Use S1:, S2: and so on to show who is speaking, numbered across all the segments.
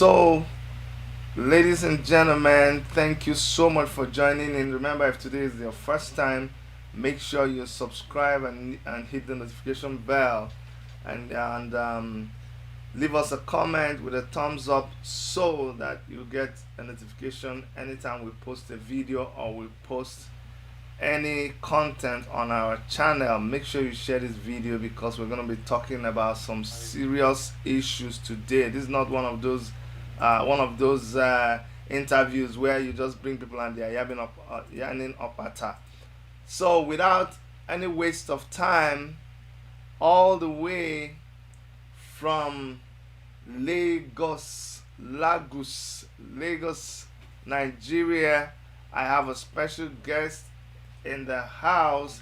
S1: So, ladies and gentlemen, thank you so much for joining in. Remember, if today is your first time, make sure you subscribe and hit the notification bell and leave us a comment with a thumbs up so that you get a notification anytime we post a video or we post any content on our channel. Make sure you share this video because we're going to be talking about some serious issues today. This is not one of those interviews where you just bring people and they are yapping up at her. So without any waste of time, all the way from Lagos, Nigeria, I have a special guest in the house,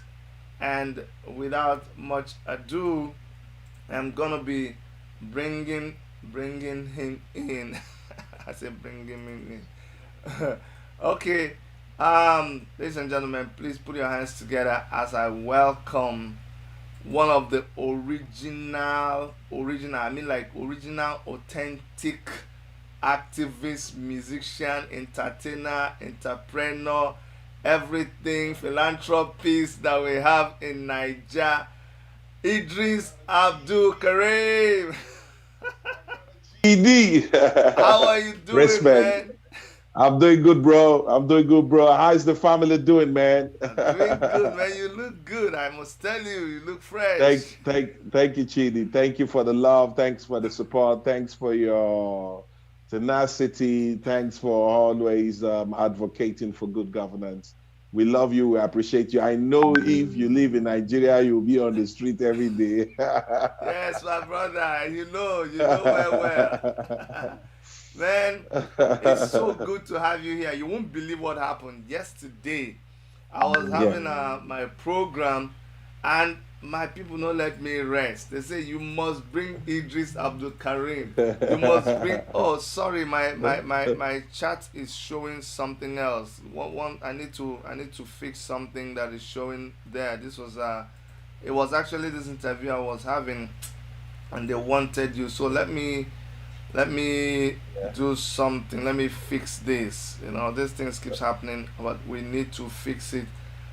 S1: and without much ado, I'm gonna be bringing him in. I said bringing him in. Okay, ladies and gentlemen, please put your hands together as I welcome one of the original authentic activist, musician, entertainer, entrepreneur, everything philanthropist that we have in Nigeria, Eedris Abdulkareem. How are you doing,
S2: Respect.
S1: man?
S2: I'm doing good, bro. How's the family doing, man?
S1: I'm doing good, man. You look good. I must tell you, you look fresh.
S2: Thank you, Chidi. Thank you for the love. Thanks for the support. Thanks for your tenacity. Thanks for always advocating for good governance. We love you. We appreciate you. I know if you live in Nigeria, you'll be on the street every day.
S1: Yes, my brother. You know well. Man, it's so good to have you here. You won't believe what happened yesterday. I was
S2: Yeah.
S1: having my program, and my people don't let me rest. They say you must bring Eedris Abdul Karim. You must bring. Oh, sorry, my chat is showing something else. One I need to fix something that is showing there. It was actually this interview I was having, and they wanted you. So let me
S2: Yeah.
S1: do something. Let me fix this. These things keeps happening, but we need to fix it.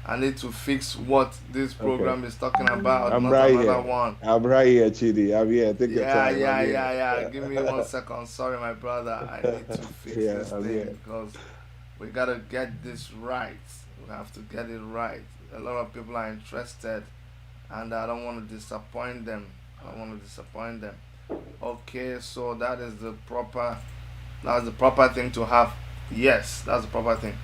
S1: I need to fix what this
S2: Okay.
S1: program is talking about,
S2: I'm
S1: not
S2: right
S1: another
S2: here.
S1: one.
S2: I'm right here, Chidi. I'm here. Take your
S1: Yeah,
S2: time. I'm
S1: yeah,
S2: here.
S1: yeah, yeah. Give me 1 second. Sorry, my brother. I need to fix
S2: Yeah,
S1: this
S2: I'm
S1: thing
S2: here.
S1: because we gotta get this right. We have to get it right. A lot of people are interested, and I don't want to disappoint them. I don't want to disappoint them. Okay, so that's the proper thing to have. Yes, that's the proper thing.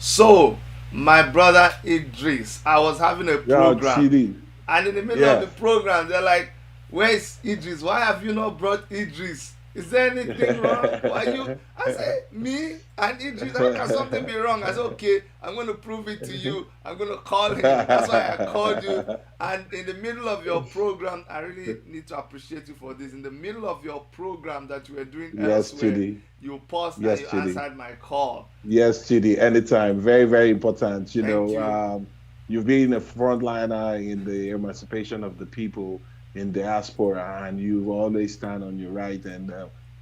S1: So, my brother Idris, I was having a
S2: Yo,
S1: program,
S2: Chidi.
S1: and in the middle of the
S2: Yeah.
S1: program, they're like, "Where's Idris? Why have you not brought Idris? Is there anything wrong? Why you?" I say, "Me and Idris, how can something be wrong?" I said, "Okay, I'm going to prove it to you. I'm going to call him." That's why I called you. And in the middle of your program, I really need to appreciate you for this. In the middle of your program that you were doing
S2: Yes,
S1: elsewhere,
S2: Chidi.
S1: you paused and
S2: Yes,
S1: you
S2: Chidi.
S1: answered my call.
S2: Yes, Chidi. Anytime. Very, very important.
S1: Thank you.
S2: You've been a frontliner in the emancipation of the people in diaspora, and you always stand on your right. And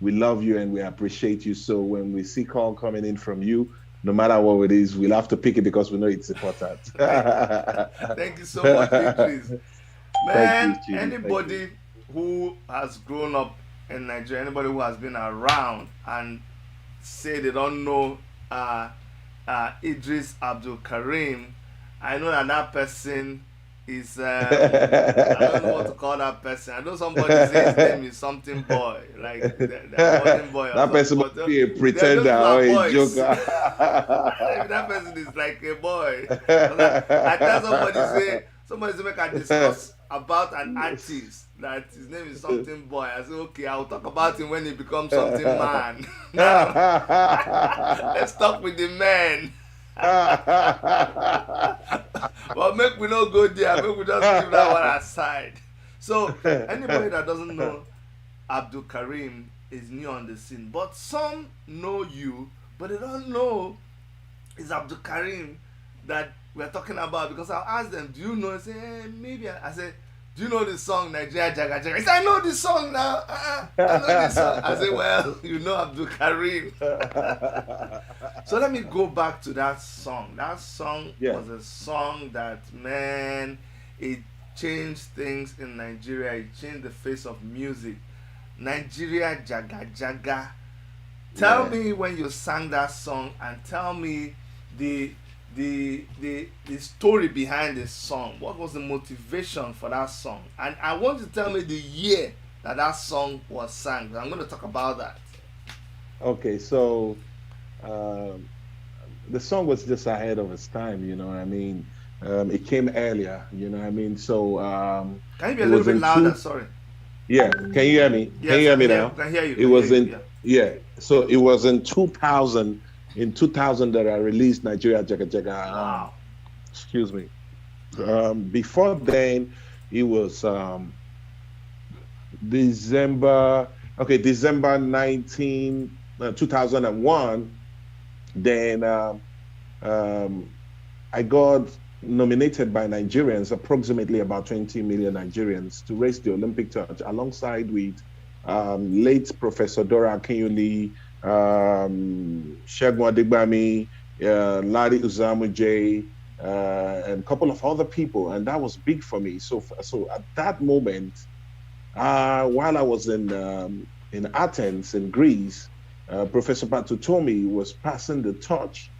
S2: we love you and we appreciate you. So when we see call coming in from you, no matter what it is, we'll have to pick it because we know it's important.
S1: Thank you. Thank you so much, Idris.
S2: Thank you,
S1: Man,
S2: Chidi. Thank you.
S1: anybody who has grown up in Nigeria, anybody who has been around and say they don't know uh, Idris Abdul Karim, I know that person is, I don't know what to call that person. I know somebody say his name is something boy, like the morning boy or
S2: That
S1: something,
S2: person
S1: but
S2: must be a
S1: they're those
S2: pretender
S1: people
S2: or
S1: are
S2: a
S1: boys.
S2: joker.
S1: Maybe that person is like a boy. Because I tell somebody say make I discuss about an artist that his name is something boy. I say okay, I'll talk about him when he becomes something man. Now let's talk with the men. But make we not go there. Make we just leave that one aside. So anybody that doesn't know Abdul Karim is new on the scene, but some know you, but they don't know it's Abdul Karim that we're talking about because I'll ask them, do you know? I say, maybe. I say, do you know the song Nigeria Jaga Jaga? He said, I know this song now. I know this song. I said, well, you know Abdulkareem. So let me go back to that song. That song
S2: Yeah.
S1: was a song that, man, it changed things in Nigeria. It changed the face of music. Nigeria Jaga Jaga. Tell
S2: Yeah.
S1: me when you sang that song, and tell me the the story behind this song. What was the motivation for that song? And I want you to tell me the year that that song was sung. I'm going to talk about that.
S2: Okay, so um, the song was just ahead of its time, you know what I mean? It came earlier, you know what I mean? So
S1: Can you be
S2: it
S1: a little
S2: was
S1: bit
S2: in
S1: louder?
S2: two,
S1: Sorry.
S2: yeah, can you hear me? Can you
S1: Yes,
S2: hear
S1: I
S2: me
S1: can hear.
S2: now?
S1: Can hear you.
S2: It
S1: Can hear
S2: was
S1: you.
S2: in,
S1: Yeah.
S2: yeah, so it was in 2000 that I released Nigeria Jaga Jaga.
S1: Wow.
S2: Excuse me. Before then, it was December, okay, December 19, 2001. Then um, I got nominated by Nigerians, approximately about 20 million Nigerians, to raise the Olympic torch alongside with late Professor Dora Akinyuli, Segun Adigbami, Ladi Uzamuje, and a couple of other people. And that was big for me. So at that moment, while I was in Athens, in Greece, Professor Batutomi was passing the torch,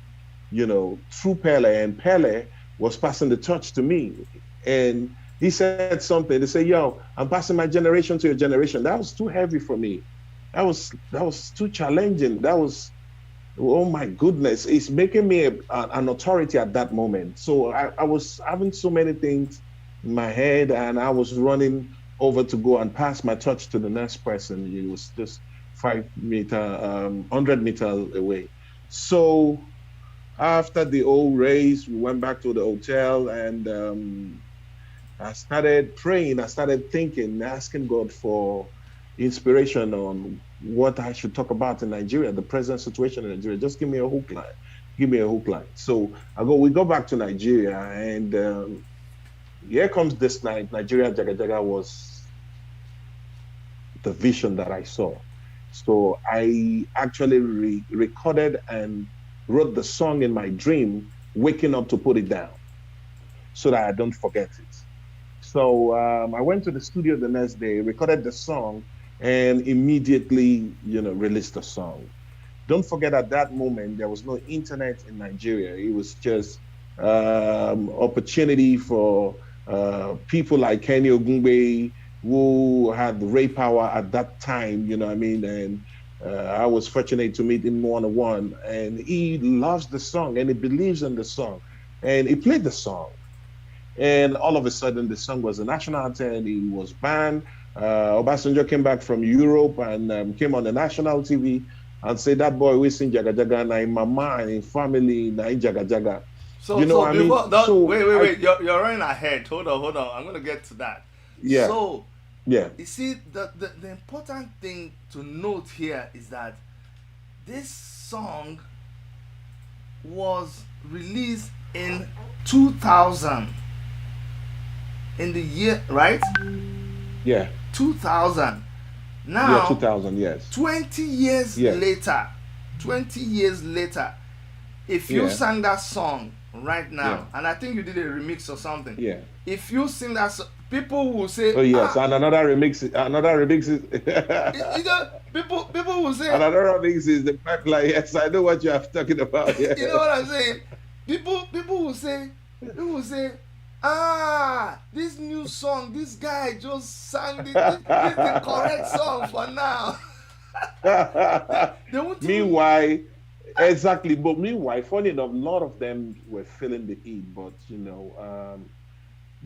S2: you know, through Pele, and Pele was passing the torch to me. And he said something. They said, "Yo, I'm passing my generation to your generation." That was too heavy for me. That was too challenging. That was, oh my goodness, it's making me an authority at that moment. So I was having so many things in my head, and I was running over to go and pass my touch to the next person. It was just 5 meter, 100 meters away. So after the old race, we went back to the hotel, and I started praying. I started thinking, asking God for inspiration on what I should talk about in Nigeria, the present situation in Nigeria. Just give me a hook line. Give me a hook line. So we go back to Nigeria, and here comes this night. Nigeria Jaga Jaga was the vision that I saw. So I actually recorded and wrote the song in my dream, waking up to put it down so that I don't forget it. So I went to the studio the next day, recorded the song, and immediately, you know, released the song. Don't forget, at that moment there was no internet in Nigeria. It was just opportunity for people like Kenny Ogungbe, who had Ray Power at that time. You know what I mean? And I was fortunate to meet him one on one, and he loves the song and he believes in the song, and he played the song. And all of a sudden, the song was a national anthem. It was banned. Obasanjo came back from Europe and came on the national TV and said, "That boy we sing Jaga Jaga na in mama and in family na in Jaga Jaga."
S1: So
S2: You know
S1: so
S2: what I mean?
S1: before that,
S2: So I,
S1: wait. You're running ahead. Hold on. I'm gonna get to that.
S2: yeah,
S1: So
S2: yeah,
S1: you see, the important thing to note here is that this song was released in 2000, in the year, right?
S2: yeah,
S1: 2000.
S2: yeah.
S1: Now
S2: 2000, yes,
S1: 20 years
S2: yes,
S1: later, 20 years later, if you
S2: yeah,
S1: sang that song right
S2: yeah,
S1: now, and I think you did a remix or something,
S2: yeah.
S1: if you sing that people will say,
S2: Oh yes,
S1: ah,
S2: and another remix is
S1: you know, people will say,
S2: another remix is the pipeline. Yes, I know what you are talking about.
S1: you know
S2: Yes.
S1: what I'm saying? People will say, people will say, ah, this new song, this guy just sang this is the correct song for now. They won't even.
S2: Meanwhile, exactly. But meanwhile, funny enough, a lot of them were feeling the heat. But you know,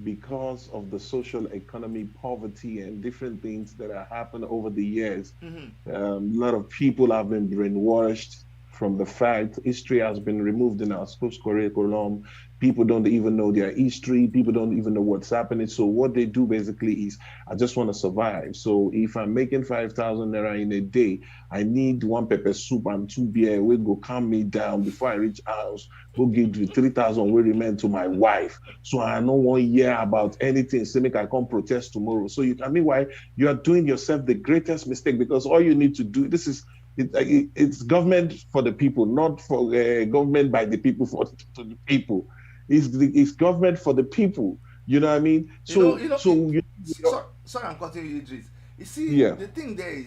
S2: because of the social economy, poverty, and different things that have happened over the years,
S1: Mhm.
S2: a lot of people have been brainwashed. from the fact history has been removed in our school's curriculum. People don't even know their history. People don't even know what's happening. So what they do basically is, I just want to survive. So if I'm making 5,000 naira in a day, I need one pepper soup and two beer. We go calm me down before I reach house. Go give the 3,000 we remain to my wife. So I no one hear about anything. Say make I come protest tomorrow. So you, I mean, why you are doing yourself the greatest mistake, because all you need to do, this is it's government for the people, not for government by the people for to the people. It's government for the people. You know what I mean?
S1: Sorry, I'm cutting you, Idris. You see,
S2: Yeah,
S1: the thing there is,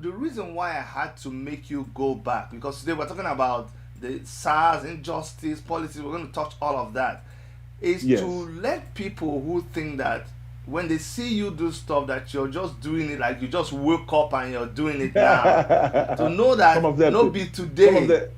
S1: the reason why I had to make you go back, because today we're talking about the SARS, injustice, policies, we're going to touch all of that, is to
S2: yes.
S1: let people who think that when they see you do stuff that you're just doing it, like you just woke up and you're doing it now, to know
S2: Some
S1: that
S2: of them,
S1: not be
S2: some of
S1: today,
S2: them,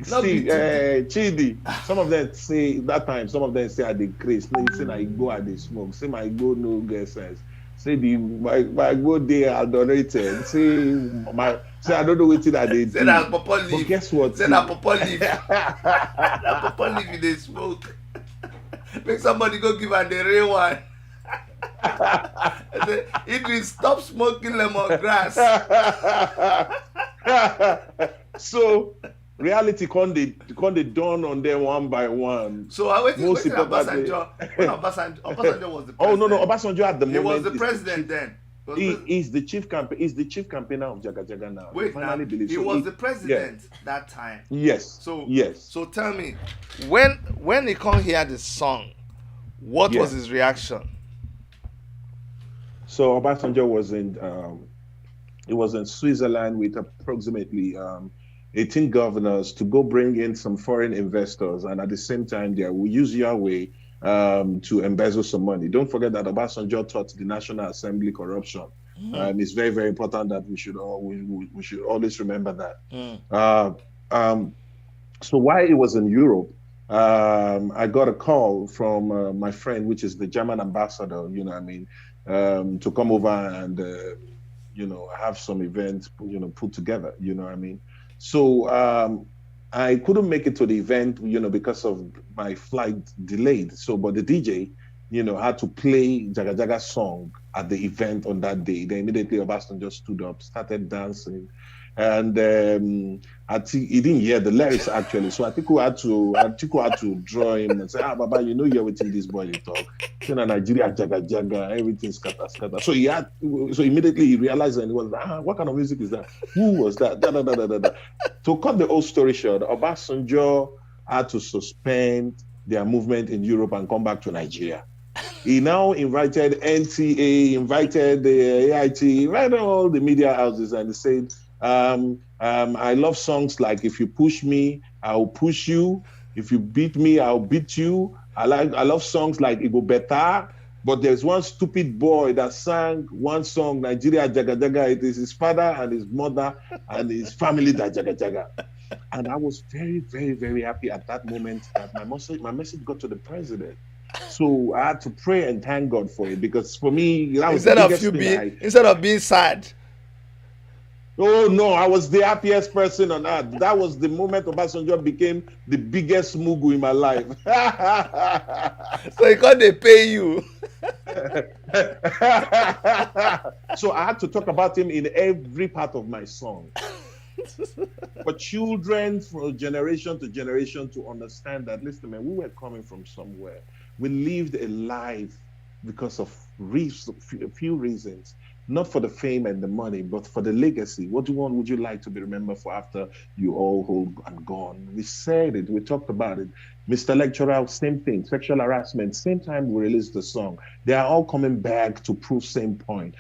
S1: not be
S2: see,
S1: today.
S2: Chidi, some of them say that time, some of them say I dey craze. Say I go I dey smoke. Say my go no get sense. Say my go they adorated. Say I don't know what I they
S1: Say that
S2: do.
S1: papa
S2: But
S1: leaf.
S2: guess what?
S1: Say that papa leaf. That papa leaf in the smoke. Make somebody go give her the real one. I say, Eedris, stop smoking lemongrass.
S2: So reality can they dawn on them one by one.
S1: So I
S2: Most
S1: waiting
S2: importantly,
S1: Obasanjo. When Obasanjo was the
S2: oh no,
S1: president.
S2: Obasanjo at the
S1: He was
S2: moment
S1: the
S2: is the
S1: president
S2: chief.
S1: then. He was
S2: He
S1: pres-
S2: is the chief campaign. Is the chief campaigner of Jaga Jaga now. They
S1: Wait now.
S2: finally believe
S1: He
S2: so.
S1: was the
S2: Yeah.
S1: president that time.
S2: Yes.
S1: So
S2: Yes.
S1: so tell me, when he come hear the song, what was
S2: Yeah.
S1: his reaction?
S2: So Obasanjo was in he was in Switzerland with approximately 18 governors to go bring in some foreign investors, and at the same time, they will use your way to embezzle some money. Don't forget that Obasanjo taught the National Assembly corruption. It's very, very important that we should always remember that.
S1: Mm.
S2: Uh, um, so while he was in Europe, I got a call from my friend, which is the German ambassador. You know, what I mean, to come over and have some events, put together. You know, what I mean. So I couldn't make it to the event, because of my flight delayed. So, but the DJ, had to play Jaga Jaga song at the event on that day. Then immediately Obasanjo stood up, started dancing, and I think he didn't hear the lyrics actually. So I think we had to draw him and say, Baba, you're waiting this boy they talk. Say na Nigeria Jaga Jaga, everything scatter scatter. So immediately he realized and he was like, what kind of music is that? Who was that? Da, da, da, da, da, da. To cut the whole story short, Obasanjo had to suspend their movement in Europe and come back to Nigeria. He now invited NTA, invited the AIT, invited all the media houses, and he said, I love songs like "If You Push Me, I'll Push You." If you beat me, I'll beat you. I love songs like Igo Beta. But there's one stupid boy that sang one song, Nigeria Jaga Jaga. It is his father and his mother and his family that Jaga Jaga. And I was very, very, very happy at that moment that my message got to the president. So I had to pray and thank God for it, because for me that was the biggest thing.
S1: Instead of being sad.
S2: Oh no, I was the happiest person on earth. That was the moment Obasanjo became the biggest mugu in my life.
S1: So he can't they pay you.
S2: So I had to talk about him in every part of my song. For children, from generation to generation, to understand that, listen, man, we were coming from somewhere. We lived a life because of a few reasons, not for the fame and the money, but for the legacy. What would you like to be remembered for after you all hold and gone? We said it, we talked about it. Mr. Lecturer, same thing. Sexual harassment, same time we released the song. They are all coming back to prove same point.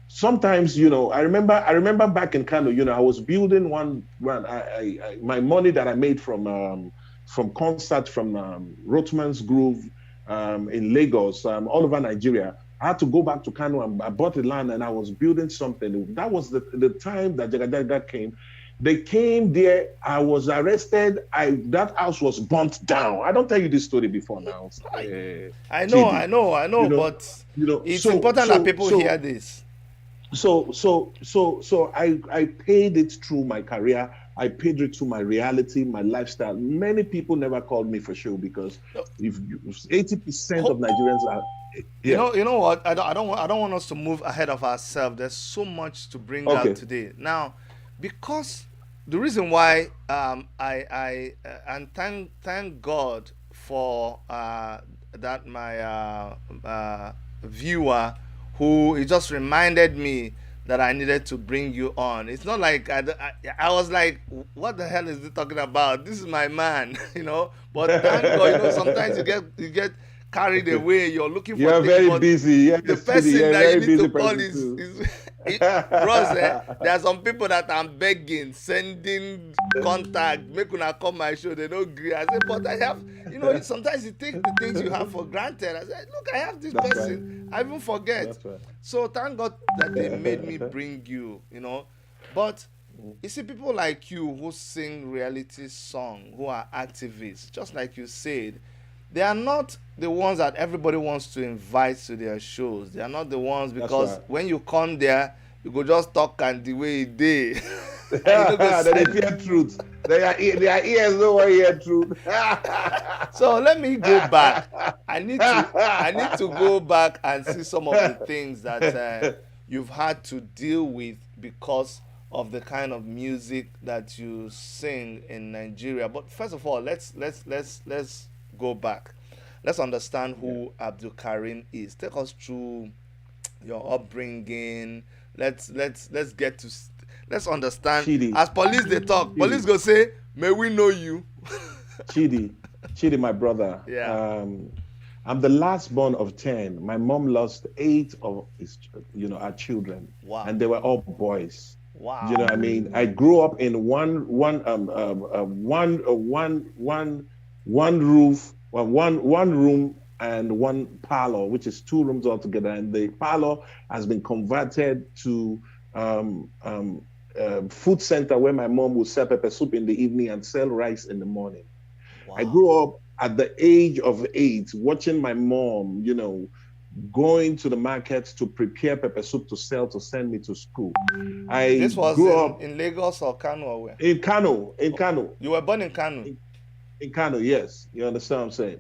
S2: Sometimes, I remember back in Kano, I was building my money that I made from concert from Rothman's Groove in Lagos, all over Nigeria. I had to go back to Kano and I bought the land and I was building something. That was the time that Jaga Jaga came. They came there. I was arrested. That house was burnt down. I don't tell you this story before now.
S1: I know,
S2: Chidi.
S1: but it's important that people hear this.
S2: So I paid it through my career I paid it to my reality, my lifestyle. Many people never called me for show because if 80% of
S1: Ho-
S2: Nigerians are, yeah,
S1: You know what? I don't want us to move ahead of ourselves. There's so much to bring out
S2: okay,
S1: today. Now, because the reason why and thank God for that my viewer who he just reminded me that I needed to bring you on. It's not like I was like, what the hell is he talking about? This is my man, you know. But thank God, you know, sometimes you get carried away. You're looking for
S2: you're
S1: things,
S2: very
S1: but
S2: busy.
S1: the
S2: Yes, Chidi,
S1: person
S2: you're a
S1: that you
S2: very
S1: need to
S2: busy
S1: call
S2: person too.
S1: is bros. There are some people that I'm begging, sending contact, make una come my show. They don't agree. I say, but I have, you know, sometimes you take the things you have for granted. I say, look, I have this
S2: That's right.
S1: person. I even forget.
S2: That's right.
S1: So thank God that they made me bring you. You know, but you see, people like you who sing reality song, who are activists, just like you said, they are not the ones that everybody wants to invite to their shows. They are not the ones
S2: That's
S1: because
S2: right.
S1: when you come there, you go just talk and the way it dey. And you don't go
S2: Then they
S1: send.
S2: fear truth. Their ears don't want to hear truth.
S1: So let me go back. I need to go back and see some of the things that you've had to deal with because of the kind of music that you sing in Nigeria. But first of all, let's go back. Let's understand
S2: Yeah.
S1: who Abdulkareem is. Take us through your upbringing. Let's get to let's understand.
S2: Chidi,
S1: As police they talk, police
S2: Chidi,
S1: go say, "May we know you."
S2: Chidi, Chidi, my brother.
S1: Yeah.
S2: I'm the last born of 10. My mom lost 8 of our children,
S1: Wow.
S2: and they were all boys. You know
S1: Wow.
S2: what I mean? I grew up in one roof, well, one room and one parlor, which is 2 rooms altogether. And the parlor has been converted to food center where my mom would sell pepper soup in the evening and sell rice in the morning. I
S1: Wow.
S2: grew up at the age of 8 watching my mom, going to the market to prepare pepper soup to sell to send me to school. I
S1: This was
S2: grew up
S1: in Lagos or Kano or where?
S2: in Kano, in Kano,
S1: You were born in Kano.
S2: in Kano, yes. You understand what I'm saying?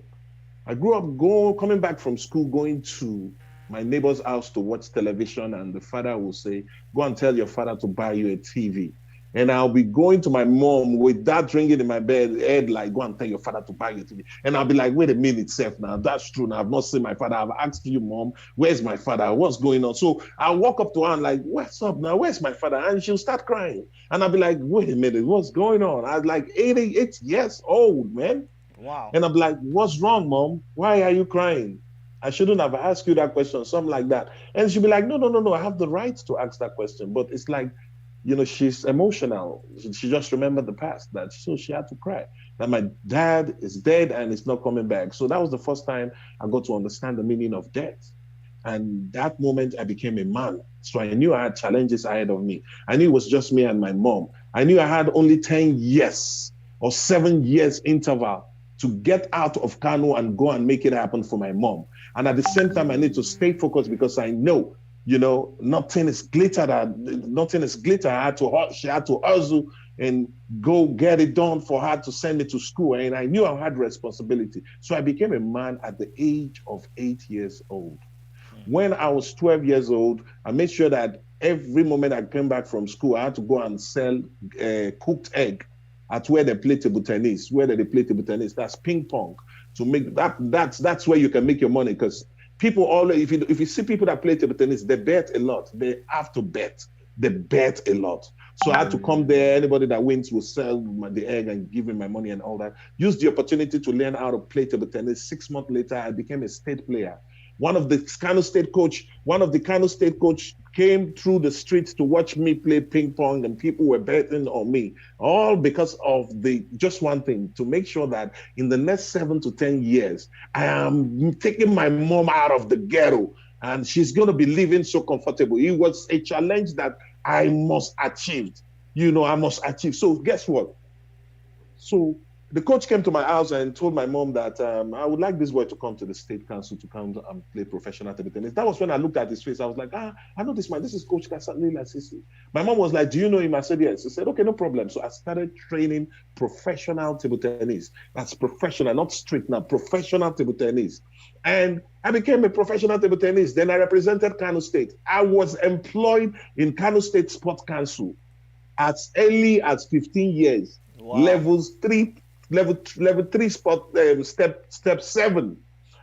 S2: I grew up coming back from school, going to my neighbor's house to watch television, and the father will say, "Go and tell your father to buy you a TV." And I'll be going to my mom with that ringing in my head, like, "Go and tell your father to buy you a TV." And I'll be like, "Wait a minute, Seth, now that's true. Now I've not seen my father. I've asked you, Mom, where's my father? What's going on?" So I'll walk up to her and like, "What's up now? Where's my father?" And she'll start crying. And I'll be like, "Wait a minute, what's going on?" I was like 88 years old, man.
S1: Wow.
S2: And I'm like, "What's wrong, Mom? Why are you crying? I shouldn't have asked you that question," something like that. And she'll be like, "No, no, no, no. I have the right to ask that question." But it's like, she's emotional. She just remembered the past, so she had to cry that my dad is dead and is not coming back. So that was the first time I got to understand the meaning of death. And that moment I became a man. So I knew I had challenges ahead of me. I knew it was just me and my mom. I knew I had only 10 years or 7 years interval to get out of Kano and go and make it happen for my mom. And at the same time, I need to stay focused because I know, nothing is glitter. Nothing is glitter. She had to hustle and go get it done for her to send me to school. And I knew I had responsibility. So I became a man at the age of 8 years old. When I was 12 years old, I made sure that every moment I came back from school, I had to go and sell cooked egg at where they play table tennis. Where they play table tennis, that's ping pong. To make that's where you can make your money, because people always, if you see people that play table tennis, they bet a lot. They have to bet. They bet a lot. So I had to come there. Anybody that wins will sell the egg and give me my money and all that. Use the opportunity to learn how to play table tennis. 6 months later, I became a state player. One of the Kano State coach came through the streets to watch me play ping pong, and people were betting on me, all because of just one thing, to make sure that in the next 7 to 10 years, I am taking my mom out of the ghetto and she's going to be living so comfortable. It was a challenge that I must achieve. I must achieve. So guess what? So the coach came to my house and told my mom that I would like this boy to come to the state council to come and play professional table tennis. That was when I looked at his face. I was like, I know this man. This is Coach Kasalila Sisi. My mom was like, do you know him? I said, yes. She said, okay, no problem. So I started training professional table tennis. That's professional, not street now, professional table tennis. And I became a professional table tennis. Then I represented Kano State. I was employed in Kano State Sports Council as early as 15 years.
S1: Wow.
S2: Level three spot step 7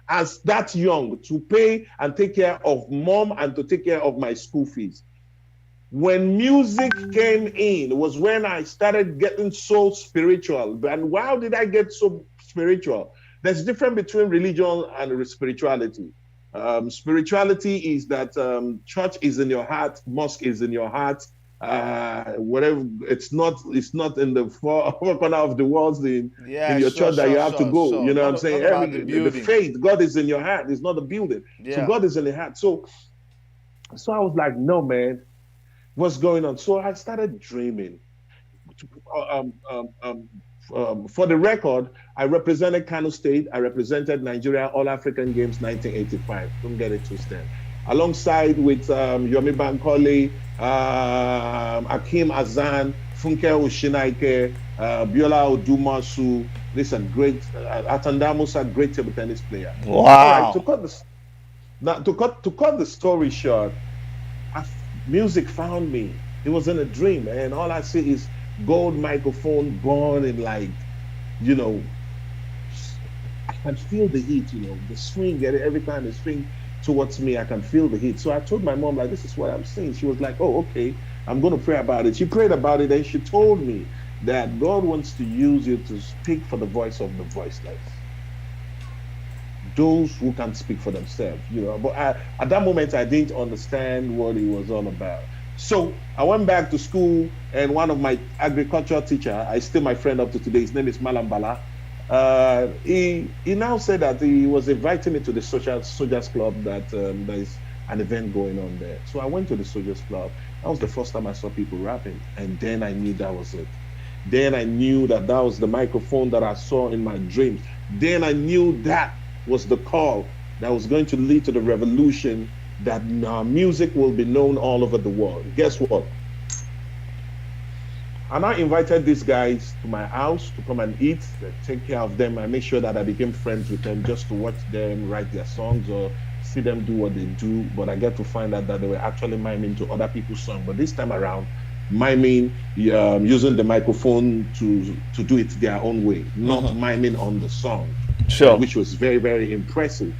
S2: as that young to pay and take care of mom and to take care of my school fees. When music came in was when I started getting so spiritual. And why did I get so spiritual? There's a difference between religion and spirituality. Spirituality is that church is in your heart, mosque is in your heart, whatever. It's not in the four corner of the walls in your church that you have to go. You know what I'm saying? The faith, God is in your heart. It's not the building. So God is in the heart. So I was like, no, man, what's going on? So I started dreaming. For the record, I represented Kano State. I represented Nigeria All African Games 1985. Don't get it twisted. Alongside with Yomi Bankole, Akim Azan, Funke Oshinaike, Biola Odumasu. These are great. Atandamus are great table tennis player.
S1: Wow.
S2: All right, to cut the story short, music found me. It was in a dream, and all I see is gold microphone born in I can feel the heat, the swing, every time the swing towards me, I can feel the heat. So I told my mom, like, this is what I'm seeing. She was like, oh, okay, I'm going to pray about it. She prayed about it, and she told me that God wants to use you to speak for the voice of the voiceless. Those who can't speak for themselves, But at that moment, I didn't understand what it was all about. So I went back to school, and one of my agricultural teacher, I still my friend up to today, his name is Malambala. He now said that he was inviting me to the Soldiers Club, that there is an event going on there. So I went to the Soldiers Club. That was the first time I saw people rapping, and then I knew that was it. Then I knew that was the microphone that I saw in my dreams. Then I knew that was the call that was going to lead to the revolution, that music will be known all over the world. Guess what? And I invited these guys to my house to come and eat, take care of them. I made sure that I became friends with them just to watch them write their songs or see them do what they do. But I get to find out that they were actually miming to other people's songs. But this time around, miming, using the microphone to do it their own way, not miming on the song.
S1: Sure.
S2: Which was very, very impressive.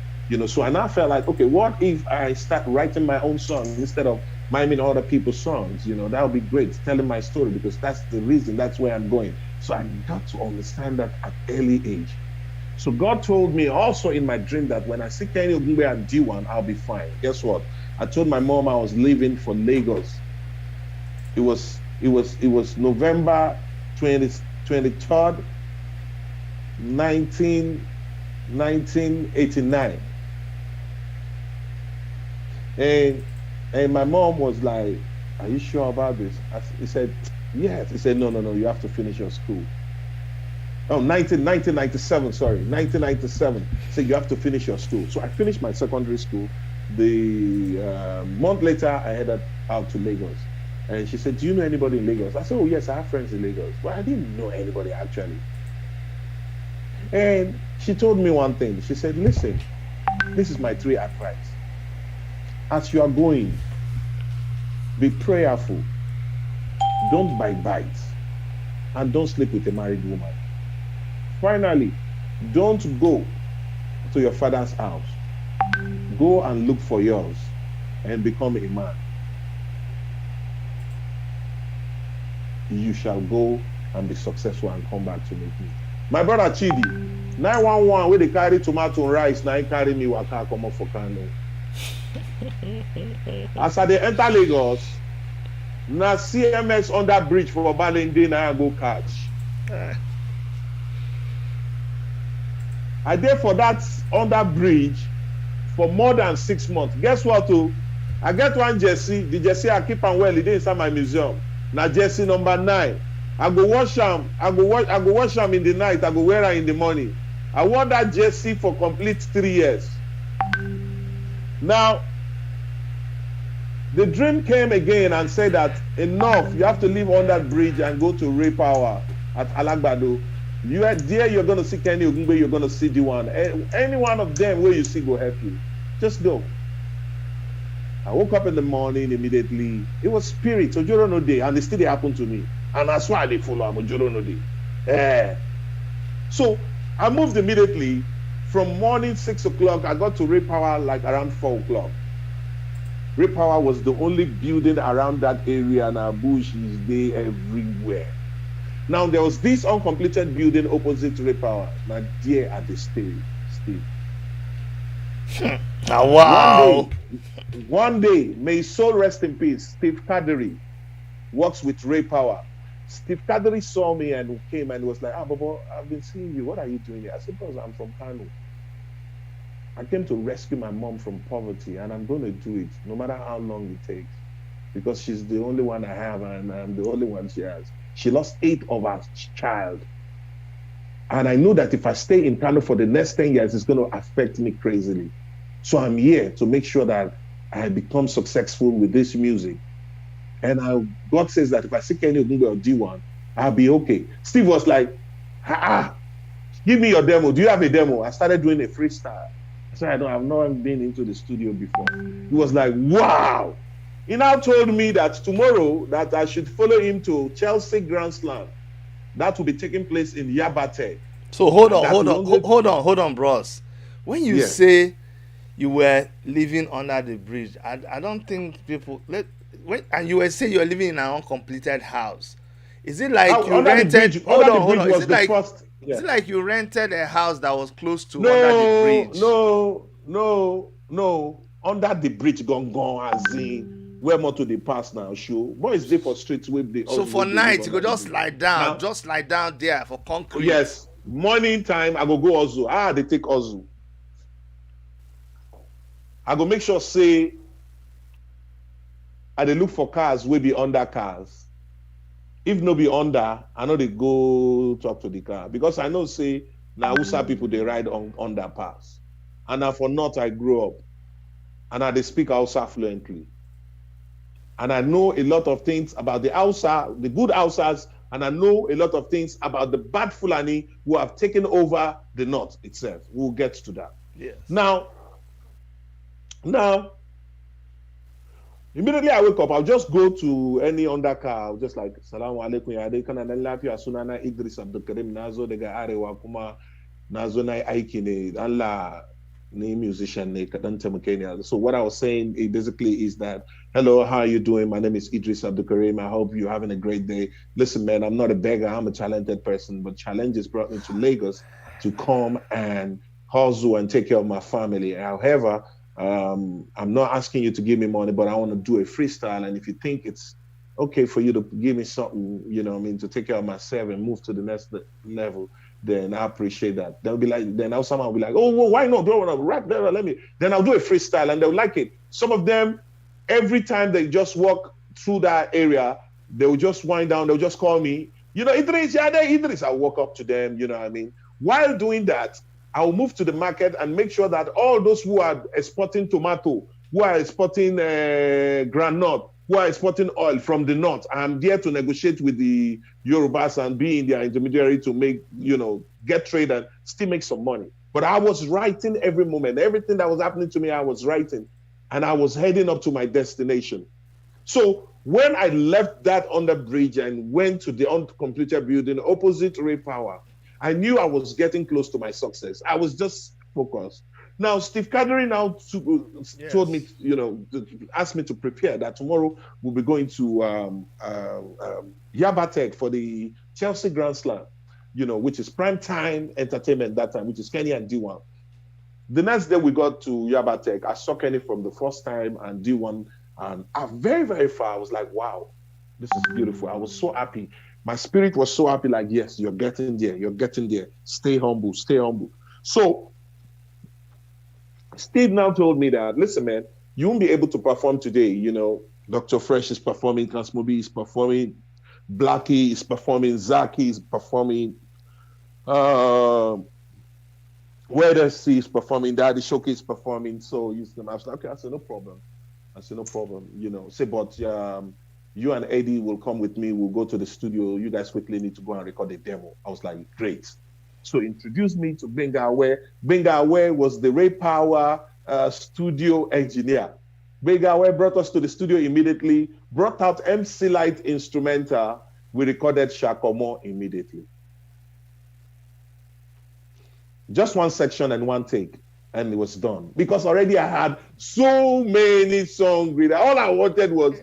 S2: So I now felt like, okay, what if I start writing my own song instead of miming other people's songs? That would be great, telling my story, because that's the reason, that's where I'm going. So I got to understand that at early age. So God told me also in my dream that when I see Kenny Ogungbe and D1, I'll be fine. Guess what? I told my mom I was leaving for Lagos. It was November 23rd, 1989. And my mom was like, are you sure about this? He said, yes. He said, no, you have to finish your school. Oh, 1997, sorry, 1997. So you have to finish your school. So I finished my secondary school. The month later, I headed out to Lagos. And she said, do you know anybody in Lagos? I said, oh, yes, I have friends in Lagos. But I didn't know anybody, actually. And she told me one thing. She said, listen, this is my 3 advice. As you are going, be prayerful. Don't bite. And don't sleep with a married woman. Finally, don't go to your father's house. Go and look for yours and become a man. You shall go and be successful and come back to meet me. My brother Chidi, 911 where they carry tomato and rice, now he carry me waka come up for Kano. As I dey enter Lagos, na CMS under bridge for Balende na I go catch. I dey for that under bridge for more than 6 months. Guess what? I get one jersey. The jersey I keep am well. E dey inside my museum. Na jersey number 9. I go wash am in the night, I go wear am in the morning. I wore that jersey for complete 3 years. Now, the dream came again and said that enough, you have to live on that bridge and go to Ray Power at Alagbado. You are there, you're going to see Kenny Ogungbe, you're going to see D1. Any one of them where you see will help you. Just go. I woke up in the morning immediately. It was spirit, Ojoro no day, and it still happened to me. And that's why they follow am Ojoro no day. So I moved immediately from morning 6 o'clock. I got to Ray Power like around 4 o'clock. Ray Power was the only building around that area, and our bush is there everywhere. Now there was this uncompleted building opposite Ray Power. My dear, at the stage, Steve.
S1: Oh, wow.
S2: One day, may his soul rest in peace. Steve Kadiri works with Ray Power. Steve Kadiri saw me and came and was like, Bobo, I've been seeing you. What are you doing here? I said, because I'm from Kano. I came to rescue my mom from poverty, and I'm going to do it no matter how long it takes, because she's the only one I have, and I'm the only one she has. She lost 8 of her child. And I know that if I stay in Kano for the next 10 years, it's going to affect me crazily. So I'm here to make sure that I become successful with this music. And God says that if I see Kenny Ogungbe or D1, I'll be okay. Steve was like, give me your demo. Do you have a demo? I started doing a freestyle. I said, I've never been into the studio before. He was like, wow. He now told me that tomorrow that I should follow him to Chelsea Grand Slam. That will be taking place in Yabate.
S1: So hold on, bros. When you say you were living under the bridge, I don't think people and you were saying you were living in an uncompleted house. Is it like you rented? Hold on. Is it like you rented a house that was close to under the bridge?
S2: No. Under the bridge, gone as in where more to the past now. Sure, boys there for streets with the.
S1: So for night, you go just lie down, there for concrete.
S2: Yes, morning time I go Ozu. They take Ozu. I go make sure say I dey look for cars wey be under cars. If no be under, I know they go talk to the car, because I know say na Hausa people they ride on underpass. And now for north I grew up, and I they speak Hausa fluently. And I know a lot of things about the Hausa, the good Hausas, and I know a lot of things about the bad Fulani who have taken over the north itself. We'll get to that.
S1: Yes.
S2: Now, immediately I wake up, I'll just go to any undercar. I'll just like, Salamu alaikum, ya dai kana nan lafiya, sunana Eedris Abdulkareem, nazo daga arewa kuma nazo na aiki ne, Allah ne musician ne kadan taimake ni. So what I was saying basically is that, hello, how are you doing? My name is Eedris Abdulkareem. I hope you're having a great day. Listen, man, I'm not a beggar. I'm a talented person, but challenges brought me to Lagos to come and hustle and take care of my family. However, I'm not asking you to give me money, but I want to do a freestyle. And if you think it's okay for you to give me something, to take care of myself and move to the next level, then I appreciate that. They'll be like, then someone will be like, oh, well, why not? Don't want to rap there. Then I'll do a freestyle and they'll like it. Some of them, every time they just walk through that area, they'll just wind down. They'll just call me, Eedris, yeah, Eedris. I'll walk up to them, While doing that, I'll move to the market and make sure that all those who are exporting tomato, who are exporting groundnut, who are exporting oil from the north, I'm there to negotiate with the Yorubas and be in their intermediary to make, get trade and still make some money. But I was writing every moment. Everything that was happening to me, I was writing. And I was heading up to my destination. So when I left that under bridge and went to the uncompleted building opposite Ray Power, I knew I was getting close to my success. I was just focused. Now, Steve Kadiri now told me, asked me to prepare that tomorrow we'll be going to Yabatek for the Chelsea Grand Slam, which is prime time entertainment that time, which is Kenny and D1. The next day we got to Yabatek. I saw Kenny from the first time and D1, and I'm very, very far. I was like, wow, this is beautiful. I was so happy. My spirit was so happy, like, yes, you're getting there. You're getting there. Stay humble. Stay humble. So Steve now told me that, listen, man, you won't be able to perform today. Dr. Fresh is performing, Transmobi is performing, Blackie is performing, Zaki is performing, uh, Weather C is performing, Daddy Showcase is performing. So use them. I was like, okay, I said, no problem. I said, no problem. Say, but you and Eddie will come with me. We'll go to the studio. You guys quickly need to go and record a demo. I was like, great. So introduced me to Benga Aware. Benga Aware was the Ray Power studio engineer. Benga Aware brought us to the studio immediately, brought out MC Light instrumental. We recorded Shakomo immediately. Just one section and one take, and it was done. Because already I had so many songs with it. All I wanted was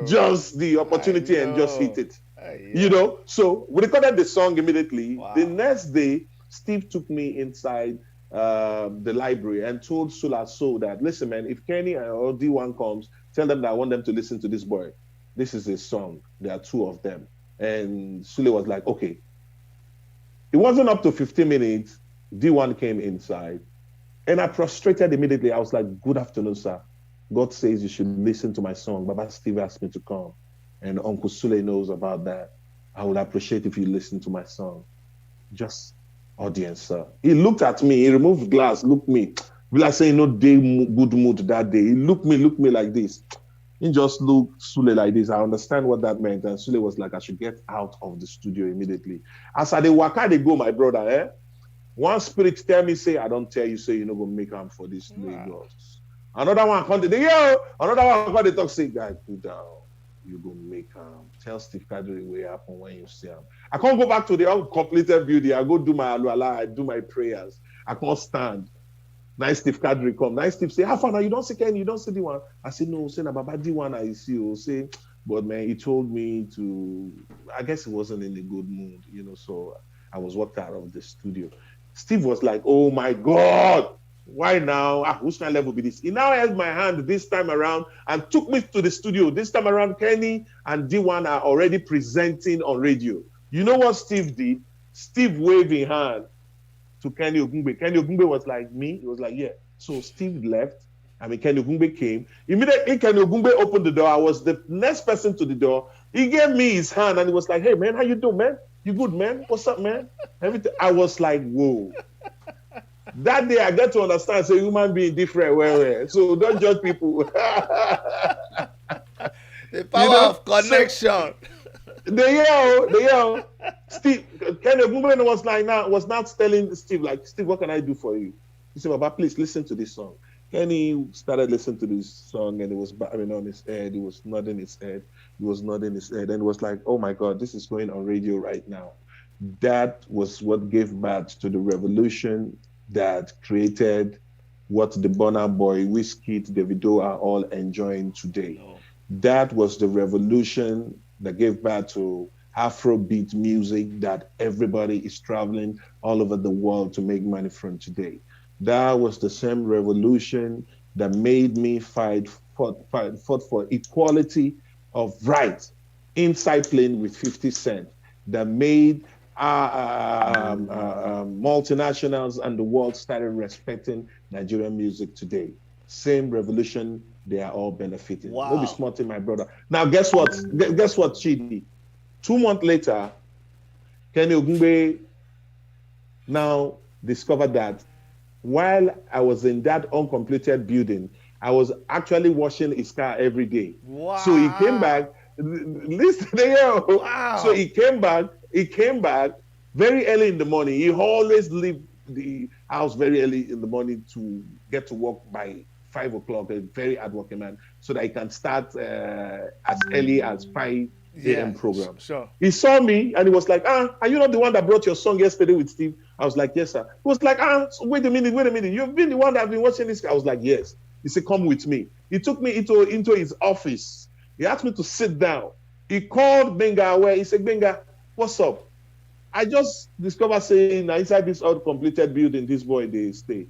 S2: just the opportunity and just hit it. So we recorded the song immediately. Wow. The next day, Steve took me inside the library and told Sula So that, listen, man, if Kenny or D1 comes, tell them that I want them to listen to this boy. This is his song. There are two of them. And Sule was like, okay. It wasn't up to 15 minutes. D1 came inside and I prostrated immediately. I was like, good afternoon, sir. God says you should listen to my song. Baba Steve asked me to come and Uncle Sule knows about that. I would appreciate if you listen to my song. Just audience, sir. He looked at me, he removed glass, looked me. Will I say no day good mood that day? He looked me like this. He just looked Sule like this. I understand what that meant. And Sule was like, I should get out of the studio immediately. As I waka they go, my brother, one spirit tell me, say, I don't tell you, say, you're not going to make them for this Lagos. Another one come to another one come to talk, say, guy, cool down. You go make tell Steve Kadri where happen when you see him. I can't go back to the uncompleted building. I go do my aluala, I do my prayers. I can't stand. Nice Steve Kadri come. Nice Steve say, how far now? You don't see Kenny, you don't see D1. I say, no, say, Baba D1 I see you. Say, but man, he told me to, I guess he wasn't in a good mood, so I was walked out of the studio. Steve was like, oh my God, why now? Which kind of level be this? He now held my hand this time around and took me to the studio. This time around, Kenny and D1 are already presenting on radio. You know what Steve did? Steve waved his hand to Kenny Ogungbe. Kenny Ogungbe was like, me? He was like, yeah. So Steve left. Kenny Ogungbe came. Immediately, Kenny Ogungbe opened the door. I was the next person to the door. He gave me his hand and he was like, hey, man, how you doing, man? You good, man? What's up, man? Everything. I was like, whoa. That day, I got to understand, so human being different. Where. So don't judge people.
S1: The power of connection.
S2: So, they yell. Steve, Kenny Ogungbe was not telling Steve, like, Steve, what can I do for you? He said, Baba, please listen to this song. Kenny started listening to this song and it was banging on his head. He was nodding his head. And it was like, oh my God, this is going on radio right now. That was what gave birth to the revolution that created what the Burna Boy, Wizkid, Davido are all enjoying today. Oh. That was the revolution that gave birth to Afrobeat music that everybody is traveling all over the world to make money from today. That was the same revolution that made me fought for equality of rights inside playing with 50 Cent, that made multinationals and the world started respecting Nigerian music today. Same revolution, they are all benefiting.
S1: Wow.
S2: Don't be smart, my brother. Now, guess what? Guess what, Chidi? 2 months later, Kenny Ogungbe now discovered that while I was in that uncompleted building, I was actually washing his car every day.
S1: Wow.
S2: So he came back. Listen, wow. So he came back very early in the morning. He always leave the house very early in the morning to get to work by 5 o'clock, a very hardworking man, so that he can start as early as 5 a.m. program.
S1: Sure.
S2: He saw me and he was like, are you not the one that brought your song yesterday with Steve? I was like, yes, sir. He was like, wait a minute. You've been the one that I've been watching this. I was like, yes. He said, come with me. He took me into his office. He asked me to sit down. He called Benga away. He said, Benga, what's up? I just discovered saying inside this uncompleted building, this boy, they stay.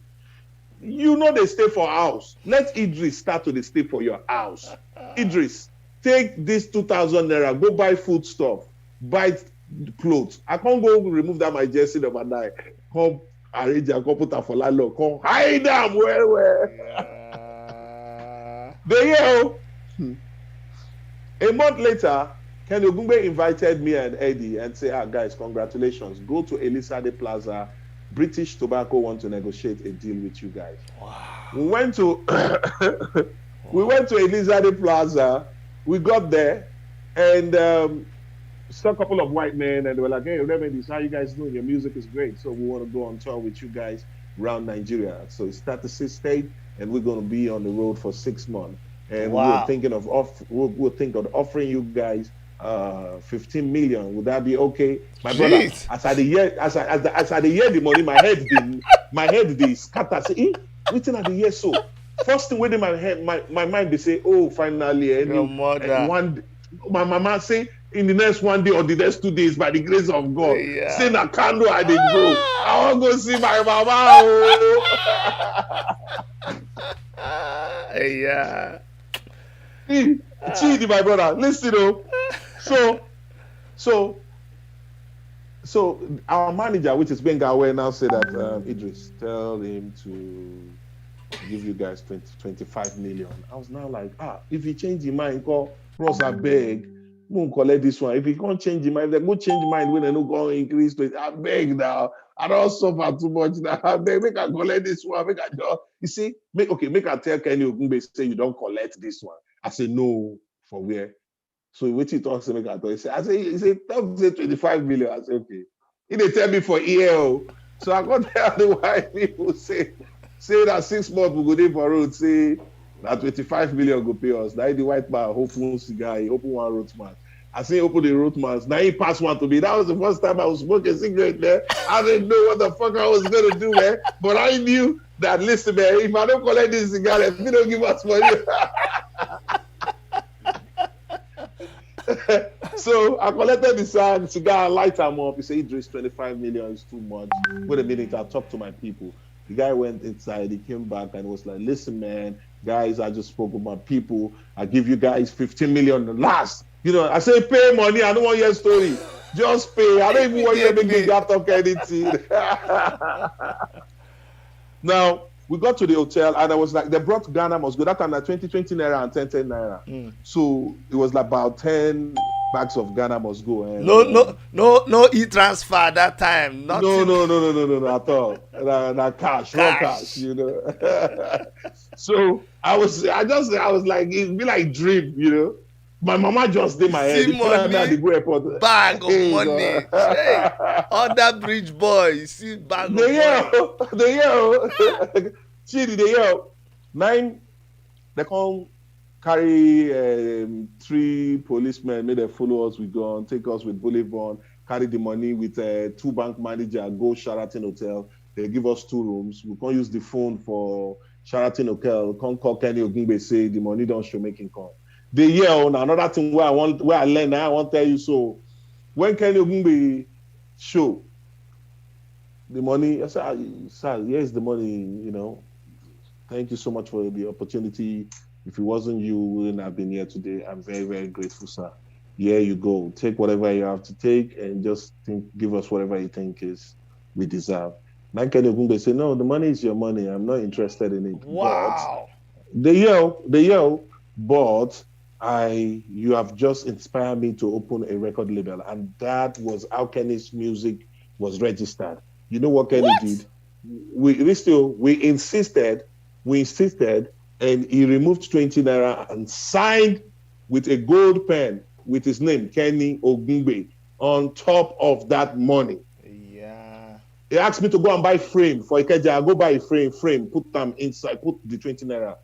S2: You know they stay for house. Let Eedris start to stay for your house. Eedris, take this 2,000 naira, go buy food stuff, buy clothes. I can't go remove that my jersey number 9. Come arrange and come put her for landlord. Come hide them where. Yeah. A month later, Ken Ogungbe invited me and Eddie and say, guys, congratulations. Go to Elizade Plaza. British Tobacco want to negotiate a deal with you guys.
S1: Wow.
S2: We went to we went to Elizade Plaza. We got there and saw a couple of white men and they were like, hey, Remedies, how you guys doing? Your music is great. So we want to go on tour with you guys around Nigeria. So it's 36 states and we're going to be on the road for 6 months. And
S1: Wow.
S2: we're thinking of offering you guys 15 million. Would that be okay? My brother,
S1: Jeez.
S2: as I the year the money, my head they scatter. Say, waiting at the year so. First thing within my head, my mind they say, oh, finally,
S1: Your mother.
S2: my mama say in the next 1 day or the next 2 days, by the grace of God,
S1: Yeah.
S2: say na Kano I dey go. I want to go see my mama. Oh.
S1: Yeah.
S2: Chidi, my brother, listen, so our manager, which is Bengawe, now said that Eedris, tell him to give you guys 25 million. I was now like, if he change his mind, call Ross, I beg, won't collect this one. If he can't change his mind, then go change his mind when they no go increase to it. I beg now. I don't suffer too much now. I beg, make I collect this one. Make I just, you see, make I tell Kenny Ogungbe, say you don't collect this one. I say no, for where? So what he talks to me, he say, talk say 25 million. I say, okay. He they tell me for EL. So I got tell the white people say that 6 months we go there for road, say that 25 million go pay us. Now the white man open cigar, he open one road man. I say open the road man. Now he passed one to me. That was the first time I was smoking cigarette there. I didn't know what the fuck I was gonna do, man. But I knew that listen, man, if I don't collect this cigar, if you don't give us money. So I collected the cigar, light him up. He said, Eedris, 25 million is too much. Wait a minute, I'll talk to my people. The guy went inside, he came back and was like, listen, man, guys, I just spoke with my people. I give you guys 15 million last. You know, I say pay money, I don't want your story. Just pay. I don't even want you to make me talk anything. Now, we got to the hotel and I was like, they brought Ghana must go. That time like 20 naira and 10 naira. So it was like about 10 bags of Ghana must go. And,
S1: no e-transfer that time. Nothing.
S2: No, at all. Raw cash, you know. So I was like, it'd be like dream, you know. My mama just did my head.
S1: Money,
S2: the
S1: bag of money. Hey, under bridge boy, you see bag of money.
S2: The yell. Chidi, the yell. 9, they come carry 3 policemen, made them follow us with gun, take us with bullet bond, carry the money with 2 bank manager, go Sheraton Hotel. They give us 2 rooms. We can't use the phone for Sheraton Hotel. Can't call Kenny Ogungbe, say the money don't show making call. The year on another thing where I learn now, I want to tell you. So when Kenny Ogungbe show the money, I said, sir, here's the money, you know. Thank you so much for the opportunity. If it wasn't you, we wouldn't have been here today. I'm very, very grateful, sir. Here you go. Take whatever you have to take and just give us whatever you think is we deserve. Now Kenny Ogungbe say, no, the money is your money. I'm not interested in it.
S1: Wow.
S2: But they yell, but you have just inspired me to open a record label, and that was how Kenny's music was registered. You know what Kenny did? We insisted, and he removed 20 naira and signed with a gold pen with his name, Kenny Ogungbe, on top of that money.
S1: Yeah.
S2: He asked me to go and buy frame for Ikeja. I go buy a frame, put them inside, put the 20 naira.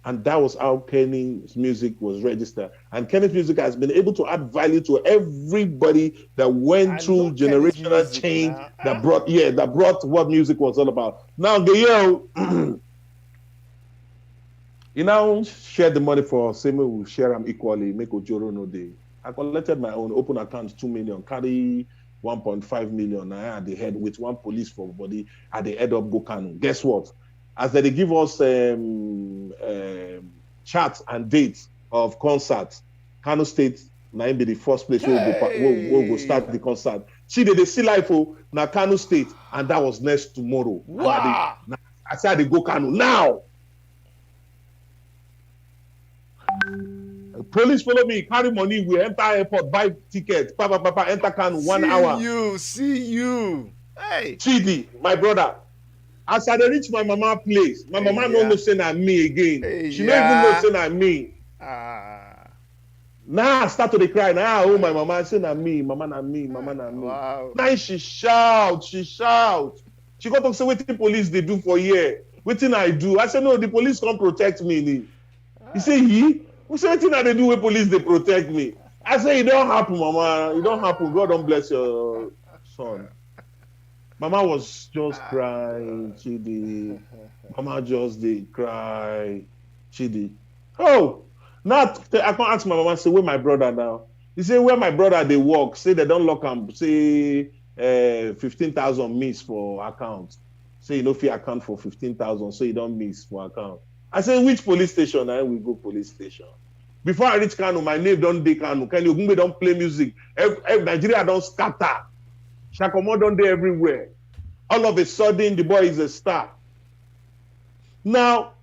S2: And that was how Kenny's music was registered. And Kenny's music has been able to add value to everybody that went through generational change that brought what music was all about. Now, Gayo, he now shared the money for saying we will share them equally, make Ojoro no day. I collected my own open account 2 million, carry 1.5 million. I had the head with 1 police for body at the head of Kano. Guess what? As they give us charts and dates of concerts, Kano State might be the first place where we'll go start the concert. See, they see life na Kano State, and that was next tomorrow.
S1: Wow.
S2: I said they go Kano now. Police follow me, carry money, we enter airport, buy ticket, enter Kano, 1 hour.
S1: See you. Hey.
S2: Chidi, my brother. As I reach my mama place, my
S1: Hey,
S2: mama no know
S1: yeah.
S2: say na me again.
S1: Hey,
S2: She no even know
S1: yeah.
S2: say na me.
S1: Ah.
S2: Now I start to dey cry. Now I hold my mama, I say na me, mama na me, mama na me.
S1: Wow.
S2: Now she shout, she shout. She go talk say wetin police dey do for here. Wetin I do? I say no, the police come protect me. He say he? We say wetin I dey do wey police dey protect me. I say it don't happen, mama. It don't happen. God don't bless your son. Mama was just crying, Chidi. Mama just dey cry, Chidi. Oh, now I can ask my mama, say, where my brother now? He say, where my brother they work, say they don't lock him, say 15,000 miss for account. Say you know fit account for 15,000, so you don't miss for account. I say, which police station? I we go police station. Before I reach Kano, my name don't dey Kano. Can you don't play music? Nigeria don't scatter. Shakomo don't dey everywhere. All of a sudden, the boy is a star. Now,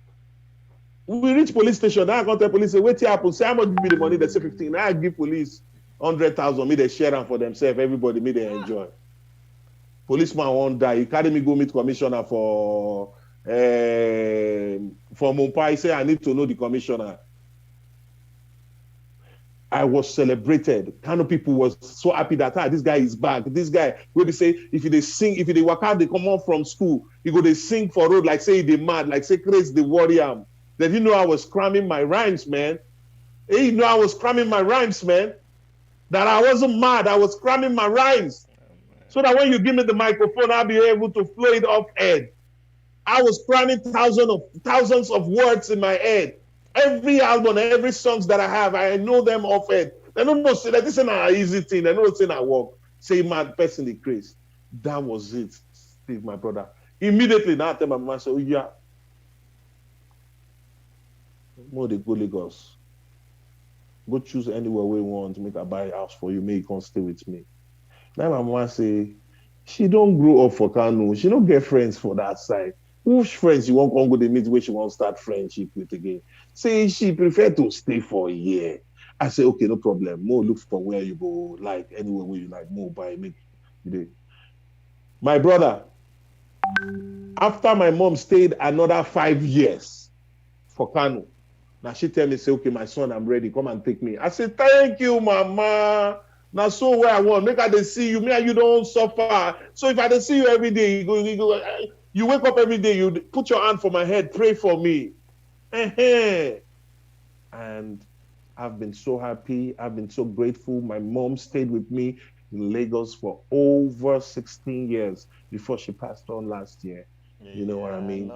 S2: we reach police station. Now I come tell police, say, wait here happen. Say, how much be the money? They say 15. Now I give police 100,000. Me, they share them for themselves. Everybody, me, they enjoy. Policeman won't die. He carry me go meet commissioner for Mumbai. He say, I need to know the commissioner. I was celebrated. Kano people was so happy that this guy is back. This guy, where they say, if they sing, if they work out, they come out from school, you go, they sing for road, like say they mad, like say crazy, the warrior. Then you know I was cramming my rhymes, man. Hey, you know I was cramming my rhymes, man. That I wasn't mad, I was cramming my rhymes. So that when you give me the microphone, I'll be able to flow it off head. I was cramming thousands of words in my head. Every album, every songs that I have, I know them off head. They don't know say that this is not an easy thing. They don't say I work. Say mad person the craze. That was it, Steve, my brother. Immediately now I tell my mama, say, oh yeah. More they go Lagos. Go choose anywhere we want, make I buy a house for you, make you come stay with me. Now my mama say, she don't grow up for Kano. She don't get friends for that side. Which friends you won't go to meet where she won't start friendship with again? Say she prefer to stay for a year. I say, okay, no problem. More look for where you go, like anywhere where you like, more buy, make you do. My brother, after my mom stayed another 5 years for Kano, now she tell me, say, okay, my son, I'm ready. Come and take me. I say, thank you, mama. Now, so where I want, make I they see you. Me and you don't suffer. So if I they see you every day, you wake up every day, you put your hand for my head, pray for me. And I've been so happy. I've been so grateful. My mom stayed with me in Lagos for over 16 years before she passed on last year. You know what I mean?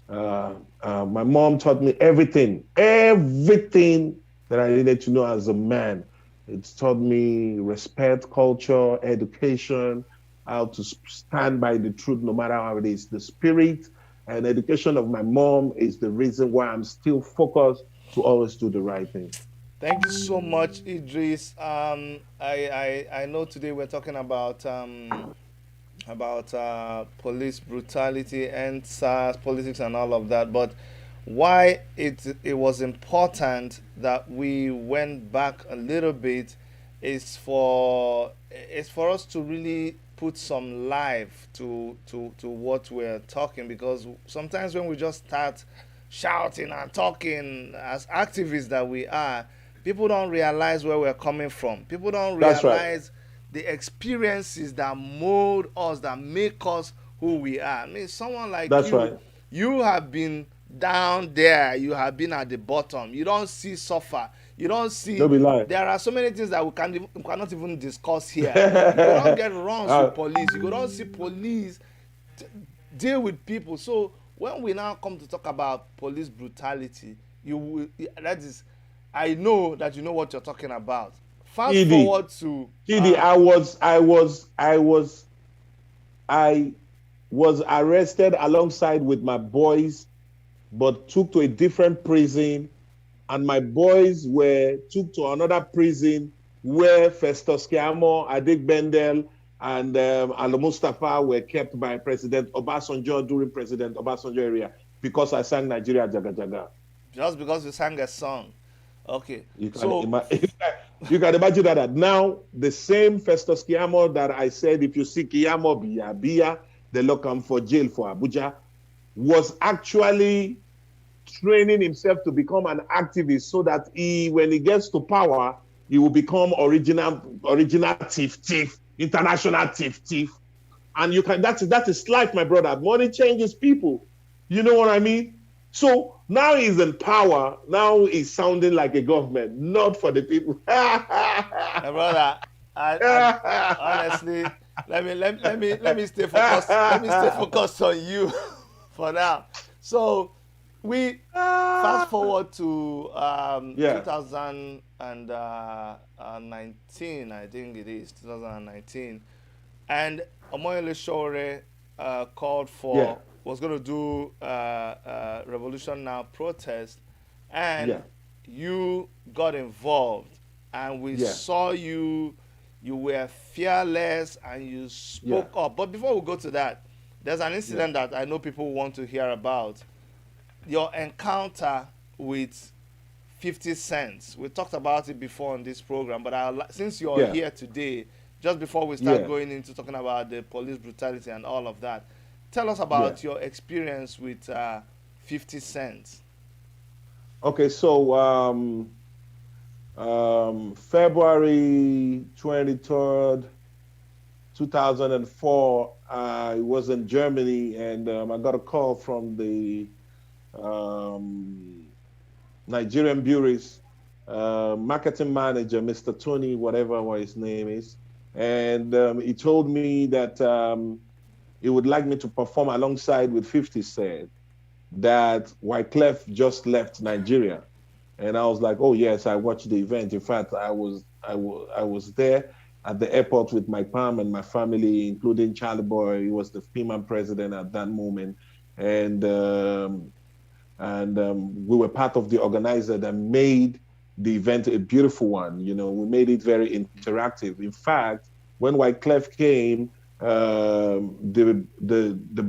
S2: My mom taught me everything that I needed to know as a man. It's taught me respect, culture, education, how to stand by the truth no matter how it is. The spirit and education of my mom is the reason why I'm still focused to always do the right thing.
S1: Thank you so much, Eedris. I know today we're talking about police brutality and SARS politics and all of that, but why it was important that we went back a little bit is for us to really put some life to what we're talking, because sometimes when we just start shouting and talking as activists that we are, people don't realize where we're coming from. People don't
S2: That's right.
S1: realize the experiences that mold us, that make us who we are. I mean, someone like
S2: That's
S1: you,
S2: right.
S1: you have been down there, you have been at the bottom, you don't see suffer, you don't see.
S2: Don't be lying.
S1: There are so many things that we cannot even discuss here. You go don't get runs with police, you go don't see police deal with people. So when we now come to talk about police brutality, that is, I know that you know what you're talking about. Fast forward to
S2: I was arrested alongside with my boys, but took to a different prison, and my boys were took to another prison where Festus Kiamo, Adik Bendel, and Al Mustafa were kept by President Obasanjo during President Obasanjo area, because I sang Nigeria Jaga Jaga.
S1: Just because you sang a song. Okay.
S2: You can,
S1: So
S2: you can imagine that now the same Festus Keyamo that I said, if you see Keyamo Bia, they lock him for jail for Abuja, was actually training himself to become an activist so that when he gets to power, he will become original thief, international thief. And you can that is life, my brother. Money changes people. You know what I mean? So now he's in power. Now he's sounding like a government, not for the people.
S1: my brother, I honestly, let me stay focused. Let me stay focused on you for now. So we fast forward to
S2: Yeah,
S1: 2019, I think it is 2019, and Omoyele Shore called
S2: yeah,
S1: for was going to do Revolution Now protest, and
S2: yeah,
S1: you got involved, and we
S2: yeah,
S1: saw you. You were fearless and you
S2: yeah,
S1: spoke up. But before we go to that, there's an
S2: yeah,
S1: incident that I know people want to hear about. Your encounter with 50 cents. We talked about it before on this program, but since you're
S2: yeah,
S1: here today, just before we start
S2: yeah,
S1: going into talking about the police brutality and all of that, tell us
S2: yeah.
S1: about your experience with 50 cents.
S2: Okay, so February 23rd, 2004, I was in Germany, and I got a call from the um, Nigerian Breweries marketing manager, Mr. Tony, whatever what his name is. And he told me that he would like me to perform alongside with 50 Cent, that Wyclef just left Nigeria. And I was like, oh yes, I watched the event. In fact, I was there at the airport with my Pam and my family, including Charlie Boy. He was the FEMA president at that moment, and we were part of the organizer that made the event a beautiful one. You know, we made it very interactive. In fact, when Wyclef came, the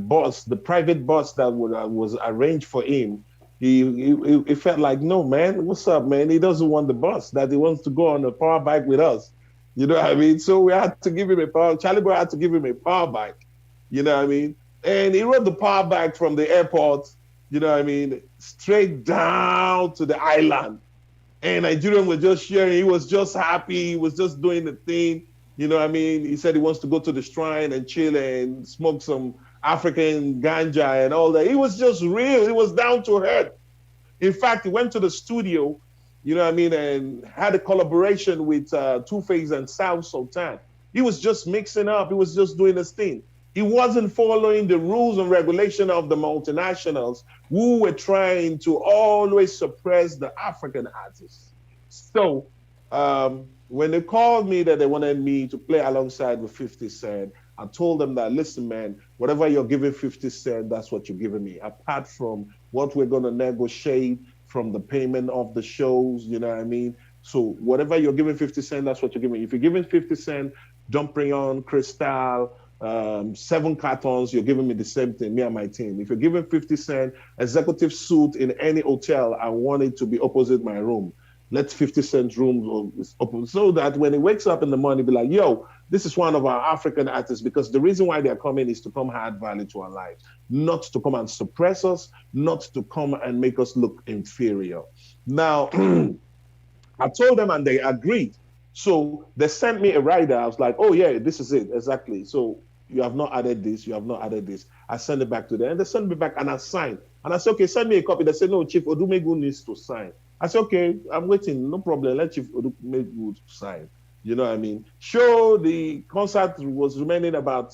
S2: bus, the private bus that was arranged for him, he felt like, no, man, what's up, man? He doesn't want the bus, that he wants to go on a power bike with us. You know what I mean? So we had to give him a power, Charlie Boy had to give him a power bike. You know what I mean? And he rode the power bike from the airport, you know what I mean, straight down to the island. And Nigerian was just sharing. He was just happy. He was just doing the thing. You know what I mean? He said he wants to go to the shrine and chill and smoke some African ganja and all that. He was just real. He was down to earth. In fact, he went to the studio, you know what I mean, and had a collaboration with Two-Face and South Sultan. He was just mixing up. He was just doing his thing. He wasn't following the rules and regulation of the multinationals who were trying to always suppress the African artists. So when they called me that they wanted me to play alongside with 50 Cent, I told them that, listen, man, whatever you're giving 50 Cent, that's what you're giving me. Apart from what we're going to negotiate from the payment of the shows, you know what I mean? So whatever you're giving 50 Cent, that's what you're giving. If you're giving 50 Cent, Don't Bring On, Crystal, 7 cartons, you're giving me the same thing, me and my team. If you're giving 50 Cent executive suite in any hotel, I want it to be opposite my room. Let 50 Cent room open so that when he wakes up in the morning, be like, yo, this is one of our African artists, because the reason why they're coming is to come add value to our lives, not to come and suppress us, not to come and make us look inferior. Now, I told them and they agreed. So they sent me a rider. I was like, oh, yeah, this is it. Exactly. So you have not added this. You have not added this. I sent it back to them. And they sent me back and I signed. And I said, okay, send me a copy. They said, no, Chief Odumegu needs to sign. I said, okay, I'm waiting. No problem. Let Chief Odumegu sign. You know what I mean? Sure, the concert was remaining about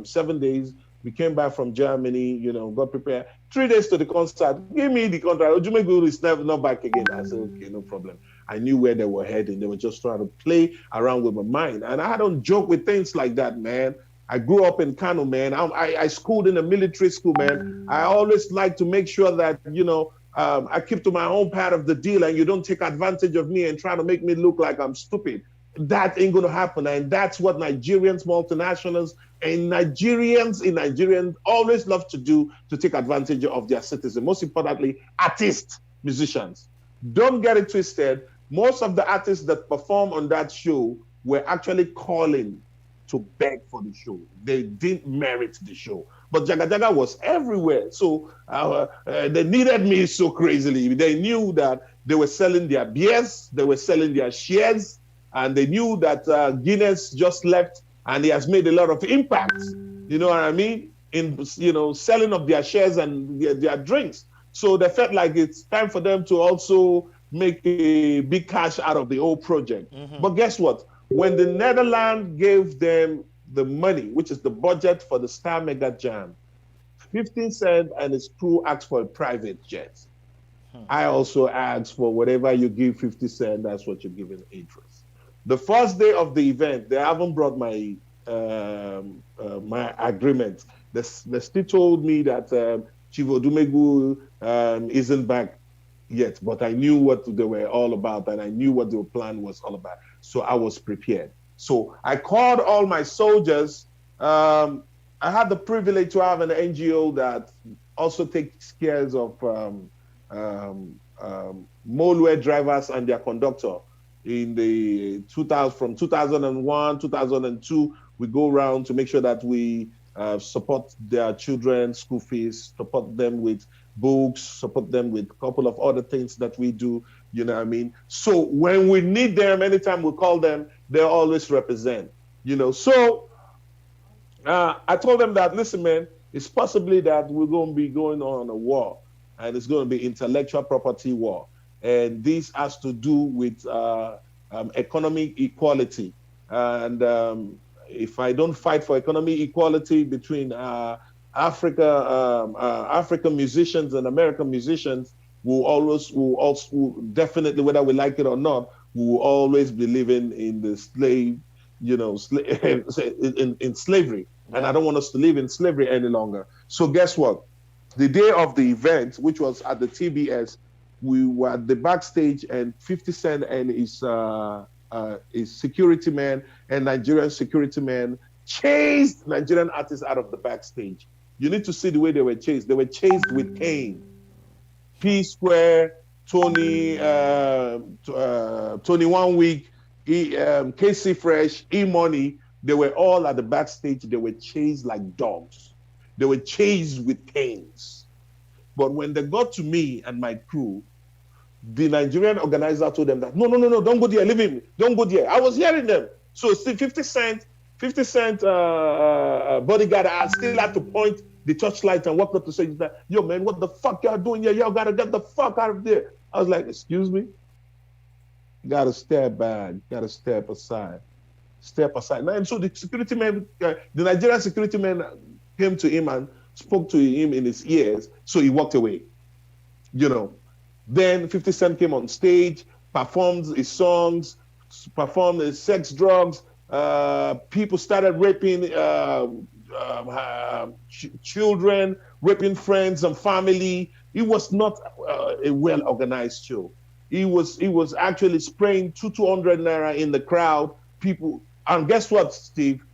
S2: 7 days. We came back from Germany, you know, got prepared. 3 days to the concert. Give me the contract. Odumegu is never not back again. I said, okay, no problem. I knew where they were heading. They were just trying to play around with my mind. And I don't joke with things like that, man. I grew up in Kano, man. I schooled in a military school, man. I always like to make sure that, you know, I keep to my own part of the deal and you don't take advantage of me and try to make me look like I'm stupid. That ain't going to happen. And that's what Nigerians, multinationals, and Nigerians always love to do, to take advantage of their citizens. Most importantly, artists. musicians. Don't get it twisted. Most of the artists that perform on that show were actually calling to beg for the show. They didn't merit the show. But Jaga Jaga was everywhere. So they needed me so crazily. They knew that they were selling their beers, they were selling their shares, and they knew that Guinness just left and he has made a lot of impact. You know what I mean? In selling of their shares and their drinks. So they felt like it's time for them to also make a big cash out of the whole project. But guess what? When the Netherlands gave them the money, which is the budget for the Star Mega Jam, 50 Cent and his crew asked for a private jet. I also asked for whatever you give 50 Cent, that's what you're giving Eedris. The first day of the event, they haven't brought my my agreement. They still told me that Chief Odumegu isn't back yet, but I knew what they were all about and I knew what their plan was all about. So I was prepared. So I called all my soldiers. I had the privilege to have an NGO that also takes care of Molue drivers and their conductor. In the 2000, from 2001, 2002, we go around to make sure that we support their children's school fees, support them with books, support them with a couple of other things that we do, you know what I mean? So when we need them, anytime we call them, they always represent, you know? So I told them that, listen, man, it's possibly that we're going to be going on a war, and it's going to be intellectual property war. And this has to do with economic equality. And if I don't fight for economic equality between African musicians and American musicians, will definitely, whether we like it or not, we will always be living in the slave, in slavery. Yeah. And I don't want us to live in slavery any longer. So guess what? The day of the event, which was at the TBS, we were at the backstage, and 50 Cent and his security man and Nigerian security man chased Nigerian artists out of the backstage. You need to see the way they were chased. They were chased with cane. P Square, Tony 1 Week, KC Fresh, E Money. They were all at the backstage. They were chased like dogs. They were chased with canes. But when they got to me and my crew, the Nigerian organizer told them that, no, don't go there, leave him, don't go there. I was hearing them. So still 50 Cent bodyguard, I still had to point the torchlight and walk up to say, yo, man, what the fuck y'all doing here? Y'all gotta get the fuck out of there. I was like, excuse me? You gotta step back, gotta step aside. Step aside. And so the security man, the Nigerian security man came to him and spoke to him in his ears, so he walked away. You know. Then 50 Cent came on stage, performed his songs, performed his sex, drugs. People started raping children, raping friends and family. It was not a well-organized show. He was actually spraying 200 naira in the crowd. People, and guess what, Steve?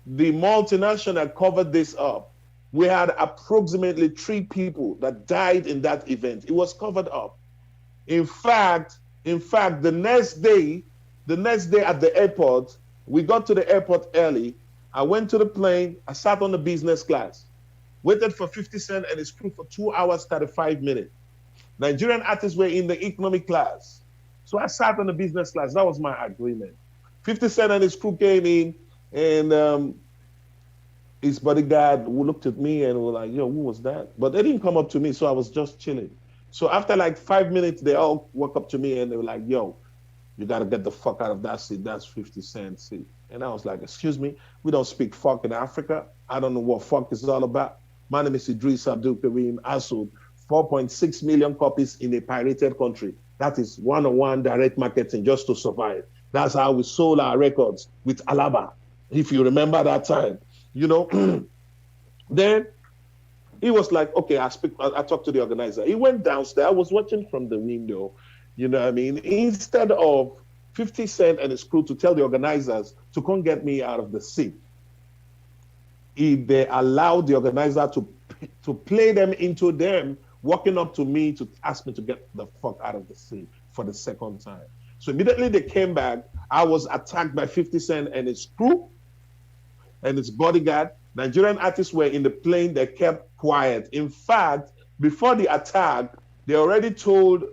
S2: The multinational covered this up. We had approximately 3 people that died in that event. It was covered up. In fact, the next day at the airport, we got to the airport early. I went to the plane. I sat on the business class, waited for 50 Cent and his crew for 2 hours, 35 minutes. Nigerian artists were in the economic class. So I sat on the business class. That was my agreement. 50 Cent and his crew came in, and his bodyguard looked at me and were like, yo, who was that? But they didn't come up to me, so I was just chilling. So after like 5 minutes, they all walked up to me and they were like, yo, you got to get the fuck out of that seat. That's 50 Cent seat. And I was like, excuse me, we don't speak fuck in Africa. I don't know what fuck is all about. My name is Eedris Abdulkareem. I sold 4.6 million copies in a pirated country. That is one-on-one direct marketing just to survive. That's how we sold our records with Alaba, if you remember that time. You know, then he was like, okay, I talked to the organizer. He went downstairs. I was watching from the window, you know what I mean? Instead of 50 Cent and his crew to tell the organizers to come get me out of the seat, they allowed the organizer to play them into them walking up to me to ask me to get the fuck out of the city for the second time. So immediately they came back. I was attacked by 50 Cent and his crew and his bodyguard. Nigerian artists were in the plane. They kept quiet. In fact, before the attack, they already told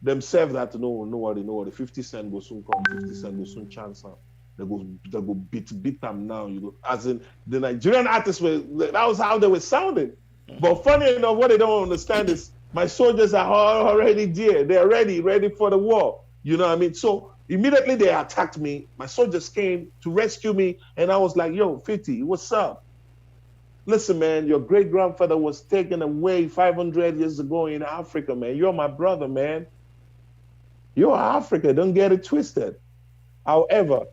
S2: themselves that no worry, 50 Cent will soon come, 50 Cent will soon chance out. They go beat them now. You know, as in the Nigerian artists were, that was how they were sounding. But funny enough, what they don't understand is my soldiers are already there. They're ready for the war. You know what I mean? So immediately they attacked me. My soldiers came to rescue me, and I was like, "Yo, 50, what's up? Listen, man, your great grandfather was taken away 500 years ago in Africa, man. You're my brother, man. You're Africa. Don't get it twisted. However,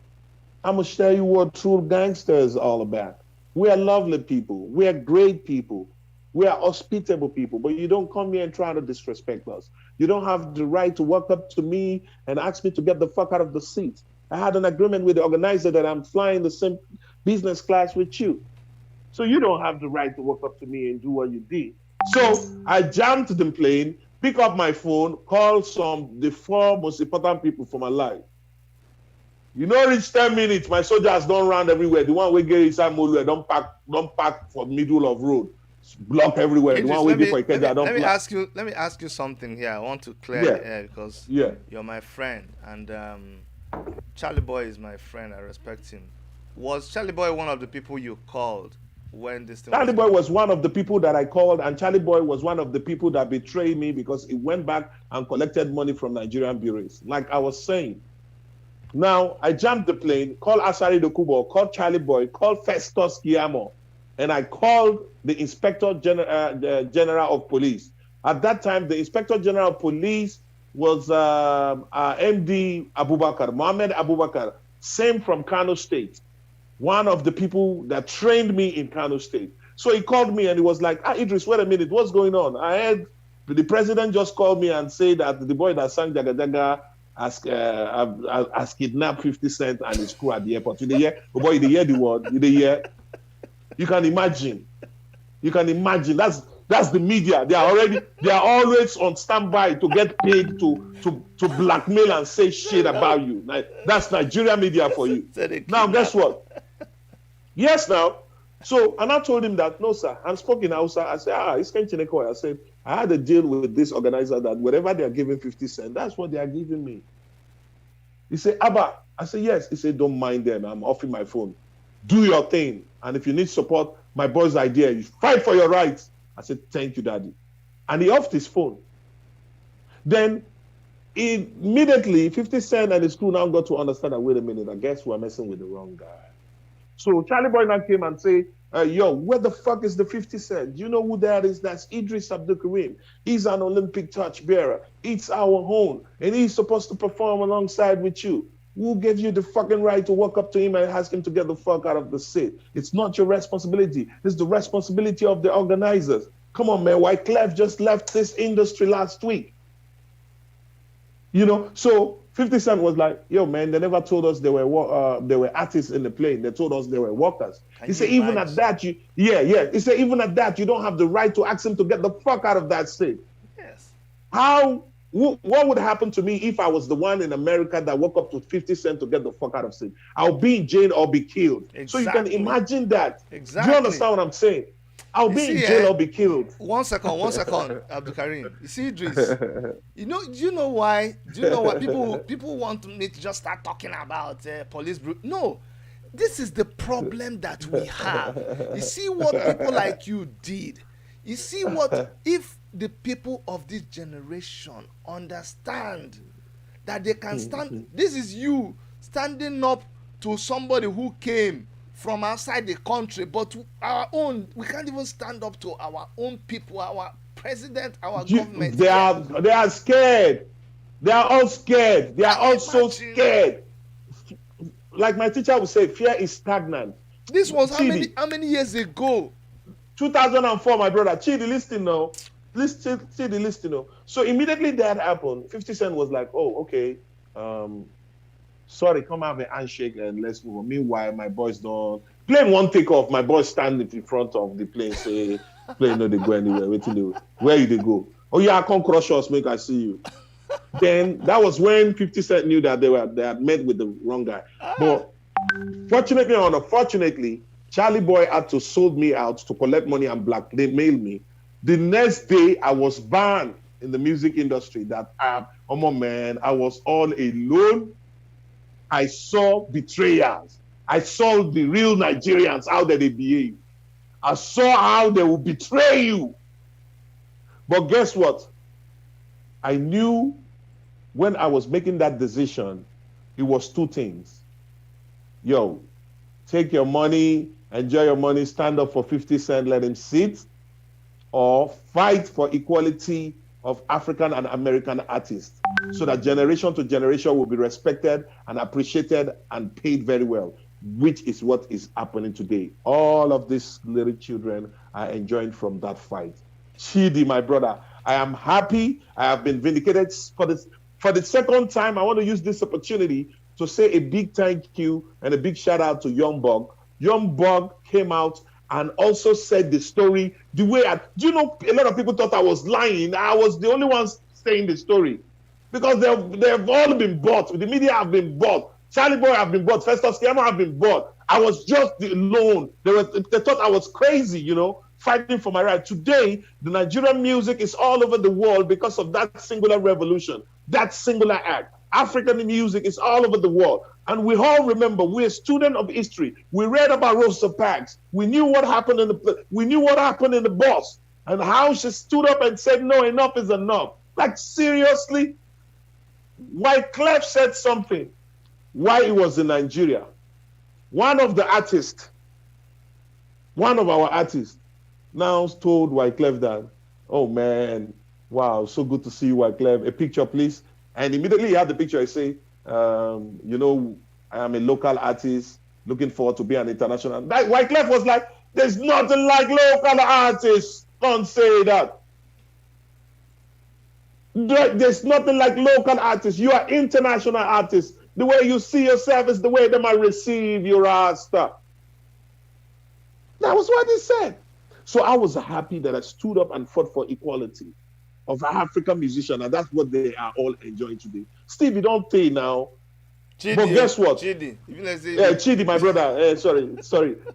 S2: I'm going to tell you what true gangster is all about. We are lovely people. We are great people. We are hospitable people. But you don't come here and try to disrespect us. You don't have the right to walk up to me and ask me to get the fuck out of the seat. I had an agreement with the organizer that I'm flying the same business class with you. So you don't have the right to walk up to me and do what you did. So I jammed the plane, pick up my phone, call the 4 most important people for my life. You know, reach 10 minutes, my soldiers don't run everywhere. The one we get inside Molu, don't park for middle of road. Block everywhere.
S1: Eedris,
S2: The one we get for Ikeja, don't
S1: let me ask you something here. I want to clear the air because you're my friend, and Charlie Boy is my friend. I respect him. Was Charlie Boy one of the people you called when this thing
S2: Charlie Boy was one of the people that I called, and Charlie Boy was one of the people that betrayed me because he went back and collected money from Nigerian bureaus. Like I was saying. Now, I jumped the plane, called Asari Dokubo, called Charlie Boy, called Festus Kiamo, and I called the Inspector General of Police. At that time, the Inspector General of Police was MD Abubakar, Mohammed Abubakar, same from Kano State, one of the people that trained me in Kano State. So he called me and he was like, Eedris, wait a minute, what's going on? I heard the president just called me and said that the boy that sang Jaga Jaga has kidnapped 50 Cent and his crew at the airport. You hear? Oh boy, you hear the word? You hear? You can imagine. That's the media. They are always on standby to get paid to blackmail and say shit about you. That's Nigeria media for you. Now guess what? Yes, now. So, and I told him that, no, sir. I'm speaking Hausa. I said, it's Kenchineko. I said, I had a deal with this organizer that whatever they are giving 50 Cent, that's what they are giving me. He said, Abba. I said, yes. He said, don't mind them. I'm offing my phone. Do your thing. And if you need support, my boy's idea is fight for your rights. I said, thank you, Daddy. And he offed his phone. Then, immediately, 50 Cent and his crew now got to understand that, wait a minute, I guess we're messing with the wrong guy. So Charlie Boy now came and say, yo, where the fuck is the 50 Cent? Do you know who that is? That's Eedris Abdulkareem. He's an Olympic torchbearer. It's our own. And he's supposed to perform alongside with you. Who gave you the fucking right to walk up to him and ask him to get the fuck out of the seat? It's not your responsibility. It's the responsibility of the organizers. Come on, man. Wyclef just left this industry last week. You know, so 50 Cent was like, yo, man, they never told us they were artists in the plane. They told us they were workers. He said, even at that, He said, even at that, you don't have the right to ask him to get the fuck out of that seat.
S1: Yes.
S2: What would happen to me if I was the one in America that woke up to 50 Cent to get the fuck out of seat? I'll be in jail or be killed. Exactly. So you can imagine that.
S1: Exactly.
S2: Do you understand what I'm saying? I'll be in jail or be killed.
S1: One second, Abdulkareem. You see, Eedris, do you know why people want me to just start talking about police No, this is the problem that we have. You see what people like you did. You see what, if the people of this generation understand that they can stand, this is you standing up to somebody who came from outside the country, but we can't even stand up to our own people, our president, our government.
S2: They are scared. They are all scared. They are all so scared. Like my teacher would say, fear is stagnant.
S1: This was how many years ago?
S2: 2004, my brother. Chidi, listen now. Chidi, listen now. So immediately that happened, 50 Cent was like, oh, okay. Sorry, come have a handshake and let's move on. Meanwhile, my boys don't. Plane won't take off. My boys stand in front of the plane, say, Play no they go anywhere. Wait till they, where you they go? Oh yeah, come crush us, make I see you. Then that was when 50 Cent knew that they had met with the wrong guy.
S1: Ah.
S2: But fortunately or unfortunately, Charlie Boy had to sold me out to collect money and blackmail me. The next day, I was banned in the music industry. That oh my man, I was all alone. I saw betrayers. I saw the real Nigerians, how they behave. I saw how they will betray you. But guess what? I knew when I was making that decision, it was two things. Yo, take your money, enjoy your money, stand up for 50 Cent, let him sit, or fight for equality of African and American artists so that generation to generation will be respected and appreciated and paid very well, which is what is happening today. All of these little children are enjoying from that fight. Chidi, my brother, I am happy. I have been vindicated for the second time. I want to use this opportunity to say a big thank you and a big shout out to Young Bug. Young Bug came out and also said the story the way do you know, a lot of people thought I was lying. I was the only one saying the story because they've all been bought. The media have been bought. Charlie Boy have been bought. Festus Keyamo have been bought. I was just alone. They thought I was crazy, you know, fighting for my right. Today, the Nigerian music is all over the world because of that singular revolution, that singular act. African music is all over the world. And we all remember, we're students of history. We read about Rosa Parks. We knew what happened in the bus and how she stood up and said, no, enough is enough. Like, seriously? Wyclef said something while he was in Nigeria. One of our artists, now told Wyclef that, oh man, wow, so good to see you, Wyclef. A picture, please. And immediately he had the picture. He say, you know, I am a local artist looking forward to be an international. That Wyclef was like, there's nothing like local artists. Don't say that. There's nothing like local artists. You are international artists. The way you see yourself is the way they might receive your stuff. That was what he said. So I was happy that I stood up and fought for equality of African musicians, and that's what they are all enjoying today. Steve, you don't pay now.
S1: Chidi,
S2: but guess what?
S1: Chidi,
S2: yeah, Chidi, my brother. Sorry.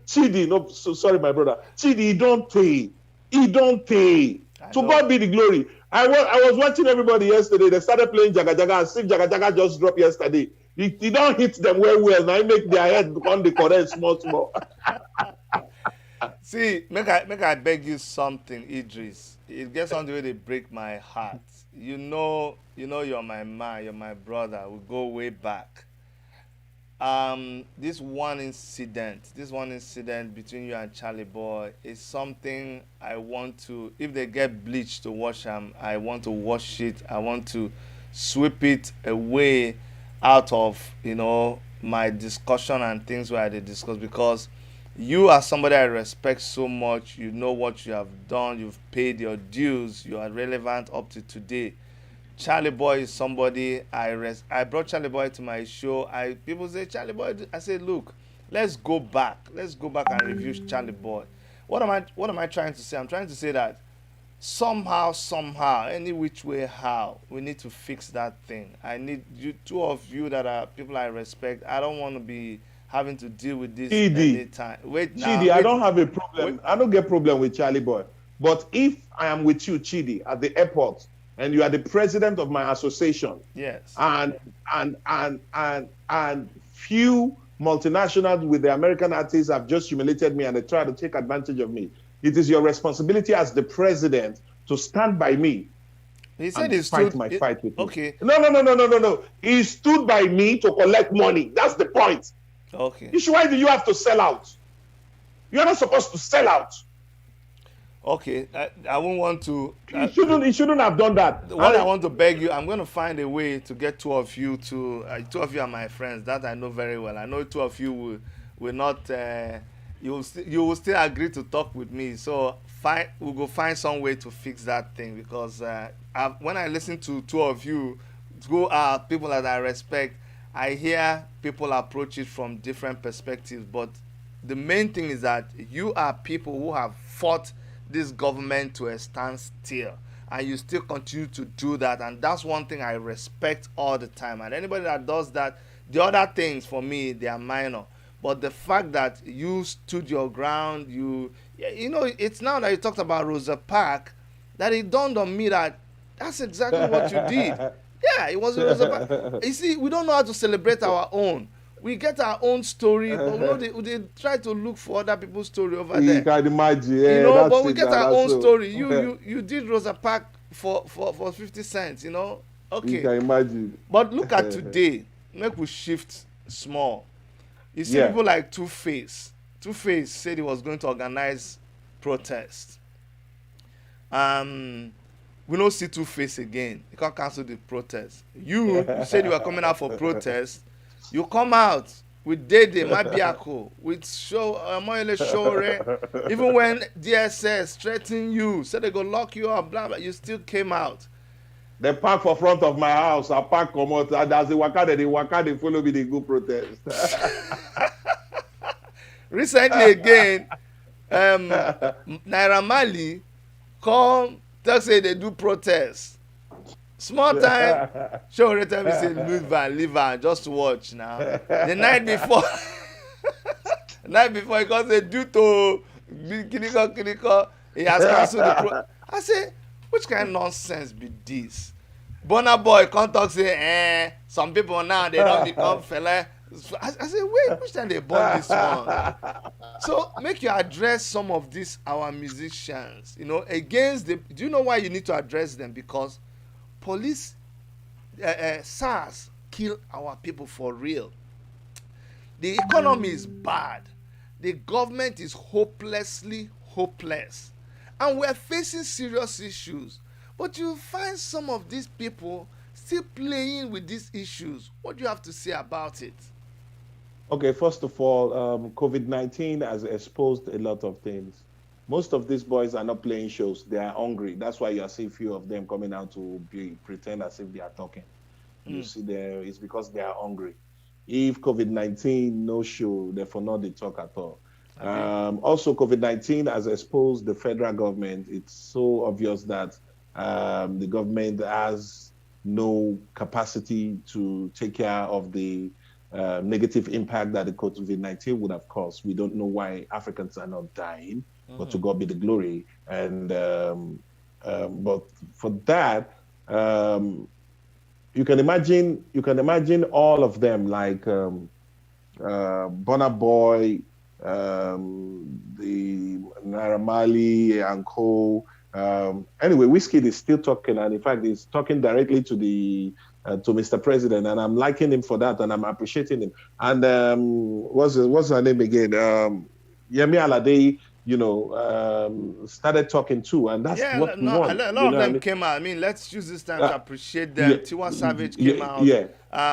S2: Chidi, no, sorry, my brother. Chidi, he don't pay. He don't pay. To God be the glory. I was watching everybody yesterday. They started playing Jaga Jaga, and Steve Jaga Jaga just dropped yesterday. He don't hit them well. Now he make their head on the correct small.
S1: See, make I beg you something, Eedris. It gets on the way they break my heart. You know, you're my man, you're my brother. We go way back. This one incident between you and Charlie Boy is something I want to. If they get bleached to wash them, I want to wash it. I want to sweep it away out of my discussion and things where they discuss, because you are somebody I respect so much. You know what you have done. You've paid your dues. You are relevant up to today. Charlie Boy is somebody I brought Charlie Boy to my show. People say Charlie Boy. I say, look, let's go back. Let's go back and review Charlie Boy. What am I trying to say? I'm trying to say that somehow, any which way how, we need to fix that thing. I need you, two of you that are people I respect. I don't want to be having to deal with this anytime. Wait now.
S2: Chidi, I don't have a problem. I don't get problem with Charlie Boy. But if I am with you, Chidi, at the airport, and you are the president of my association,
S1: yes,
S2: and few multinationals with the American artists have just humiliated me and they try to take advantage of me, it is your responsibility as the president to stand by me.
S1: He said
S2: he fight my fight with
S1: okay.
S2: me. No. He stood by me to collect money. That's the point.
S1: Okay.
S2: Why do you have to sell out? You're not supposed to sell out.
S1: Okay, I won't want to.
S2: He shouldn't have done that.
S1: What I want to beg you, I'm going to find a way to get two of you are my friends. That I know very well. I know two of you will not. You will still agree to talk with me. So we'll go find some way to fix that thing, because when I listen to two of you, who are people that I respect, I hear people approach it from different perspectives. But the main thing is that you are people who have fought this government to a standstill, and you still continue to do that. And that's one thing I respect all the time. And anybody that does that, the other things for me, they are minor. But the fact that you stood your ground, you know, it's now that you talked about Rosa Parks that it dawned on me that that's exactly what you did. Yeah, it was about. You see, we don't know how to celebrate our own. We get our own story, but we know they try to look for other people's story over
S2: You
S1: there.
S2: can imagine.
S1: You
S2: Yeah,
S1: know,
S2: that's
S1: but we
S2: it.
S1: get
S2: Now,
S1: our
S2: that's
S1: own
S2: so.
S1: story. You did Rosa Parks for 50 cents. You know,
S2: You
S1: okay.
S2: can imagine.
S1: But look at today. Make we shift small. You see
S2: Yeah.
S1: people like Two Face. Two Face said he was going to organize protest. Um, we don't see Two Face again. He can't cancel the protest. You said you were coming out for protest. You come out with Dede Mabiako, with show Moyele Shore. Even when DSS threatened you, said they go lock you up, blah blah, you still came out.
S2: They park for front of my house. I park come out. And as they waka, they follow me, they go protest.
S1: Recently again, Naira Marley come tell say they do protest. Small time, Shore tell me say leave am, just watch now. The night before, the night before he come say due to kiriko, he has cancelled the I say, which kind of nonsense be this? Burna Boy come talk say, some people now they don't become fella. I say, wait, which time they born this one? So make you address some of these our musicians, you know, against the. Do you know why you need to address them? Because police, SARS kill our people for real. The economy is bad. The government is hopelessly hopeless, and we're facing serious issues. But you find some of these people still playing with these issues. What do you have to say about it?
S2: Okay, first of all, COVID-19 has exposed a lot of things. Most of these boys are not playing shows. They are hungry. That's why you see few of them coming out to pretend as if they are talking. You see there, it's because they are hungry. If COVID-19 no show, therefore not they talk at all. Also, COVID-19 has exposed the federal government. It's so obvious that the government has no capacity to take care of the negative impact that the COVID-19 would have caused. We don't know why Africans are not dying, but to God be the glory. And but for that, you can imagine all of them like Burna Boy, the Naira Marley and co. Anyway, Wizkid is still talking, and in fact, he's talking directly to the to Mr. President, and I'm liking him for that, and I'm appreciating him. And what's her name again? Yemi Alade, you know, started talking too, and that's
S1: Yeah,
S2: what we
S1: no,
S2: want.
S1: a
S2: You
S1: lot of
S2: know what I
S1: them
S2: mean?
S1: came out. I mean, let's use this time to appreciate them.
S2: Yeah,
S1: Tiwa Savage came
S2: yeah,
S1: out.
S2: yeah.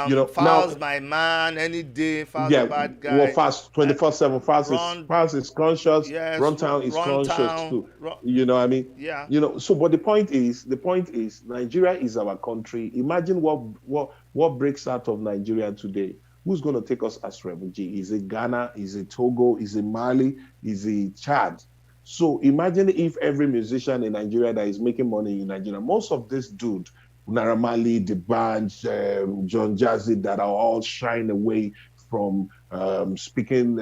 S2: You know,
S1: Fowls
S2: now,
S1: my man, any day. Fowls a
S2: yeah,
S1: bad
S2: well,
S1: guy.
S2: fast
S1: Uh,
S2: 24/7.
S1: run,
S2: Fast is conscious.
S1: yes,
S2: Runtown is
S1: run
S2: conscious
S1: town.
S2: too. You know what I mean?
S1: Yeah.
S2: You know. So, but the point is, Nigeria is our country. Imagine what breaks out of Nigeria today. Who's going to take us as refugee? Is it Ghana? Is it Togo? Is it Mali? Is it Chad? So imagine if every musician in Nigeria that is making money in Nigeria, most of this dude, Naira Marley, the band, John Jazzy, that are all shying away from speaking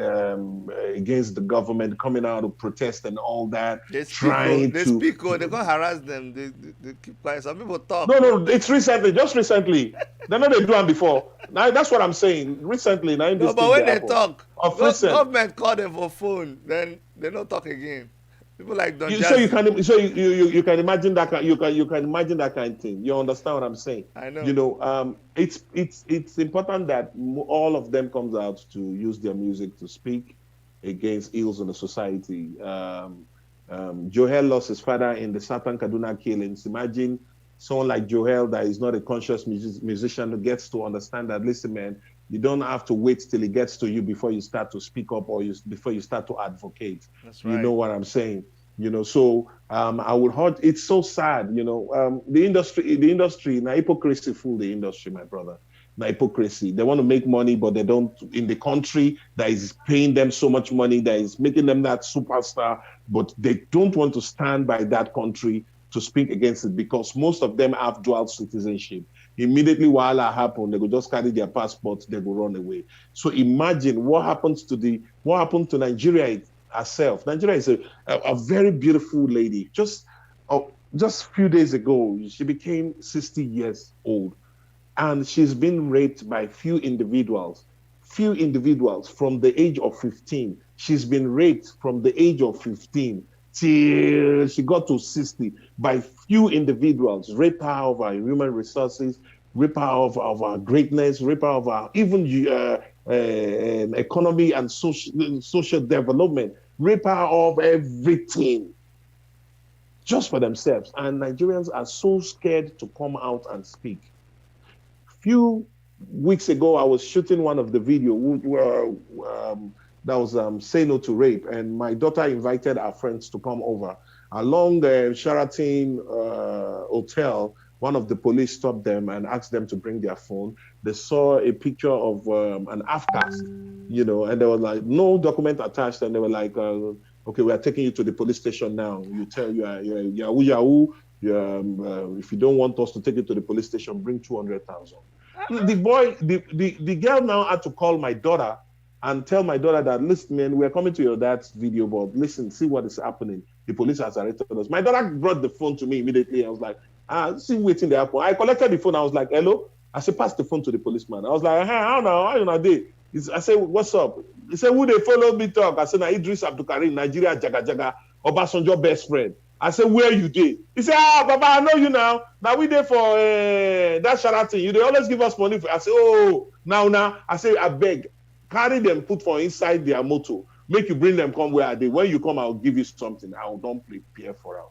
S2: against the government, coming out to protest and all that,
S1: They speak, oh,
S2: trying
S1: they
S2: to.
S1: speak, oh, they can't harass them. They keep quiet. Some people talk.
S2: No, no, it's recently, just recently. They know they do them before. Now that's what I'm saying. Recently, now in
S1: No,
S2: this
S1: but
S2: thing they
S1: when they
S2: happen.
S1: talk,
S2: Of recent,
S1: government call them for phone, then they don't talk again. People like Don
S2: so
S1: Jazzy.
S2: you can imagine that you can imagine that kind of thing. You understand what I'm saying?
S1: I know.
S2: You know, it's important that all of them comes out to use their music to speak against ills in the society. Joel lost his father in the Satan Kaduna killings. Imagine someone like Joel that is not a conscious musician who gets to understand that, listen, man, you don't have to wait till it gets to you before you start to speak up or before you start to advocate.
S1: That's
S2: You
S1: right.
S2: know what I'm saying? You know, so I would hurt. It's so sad, you know. The industry, now hypocrisy fool the industry, my brother. hypocrisy. They want to make money, but they don't, in the country that is paying them so much money, that is making them that superstar, but they don't want to stand by that country to speak against it because most of them have dual citizenship. Immediately while that happened, they will just carry their passports, they will run away. So imagine what happened to Nigeria herself. Nigeria is a very beautiful lady. Just a few days ago, she became 60 years old, and she's been raped by few individuals from the age of 15. She's been raped from the age of 15 till she got to 60 by few individuals, rape her of our human resources, rape her of our greatness, rape her of our even economy and social development, rape her of everything just for themselves. And Nigerians are so scared to come out and speak. Few weeks ago, I was shooting one of the video that was Say No to Rape, and my daughter invited her friends to come over. Along the Sheraton Hotel, one of the police stopped them and asked them to bring their phone. They saw a picture of an AFCAS, and they were like, no document attached, and they were like, okay, we are taking you to the police station now. You tell you're Yahoo. If you don't want us to take you to the police station, bring 200,000. The girl now had to call my daughter and tell my daughter that, listen, man, we're coming to your dad's video, but listen, see what is happening. The police has arrested us. My daughter brought the phone to me immediately. I was like, see waiting there. I collected the phone. I was like, hello? I said, pass the phone to the policeman. I was like, hey, how you know, I said, what's up? He said, who they follow me talk? I said, now Eedris Abdulkareem, Nigeria Jaga Jaga, Obasanjo best friend. I said, where you did? He said, Baba, I know you now. Now we there for that Sheraton. You they always give us money. I said, oh, now. I say, I beg, carry them, put for inside their motor. Make you bring them come where are they. When you come, I'll give you something. I don't prepare for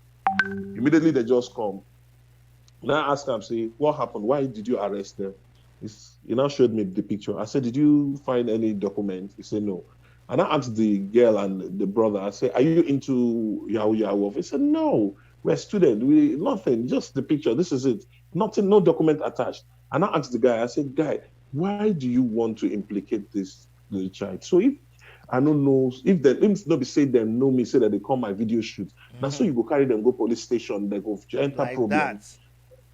S2: them. Immediately they just come. Now I ask them, say, what happened? Why did you arrest them? He now showed me the picture. I said, did you find any document? He said, no. And I asked the girl and the brother, I said, are you into Yahoo? He said, no, we're students. Nothing, just the picture. This is it. Nothing, no document attached. And I asked the guy, I said, guy, why do you want to implicate this little child? So if I don't know, if nobody say them know me, say that they come my video shoot. Now so you go carry them, go police station, they go enter like problems.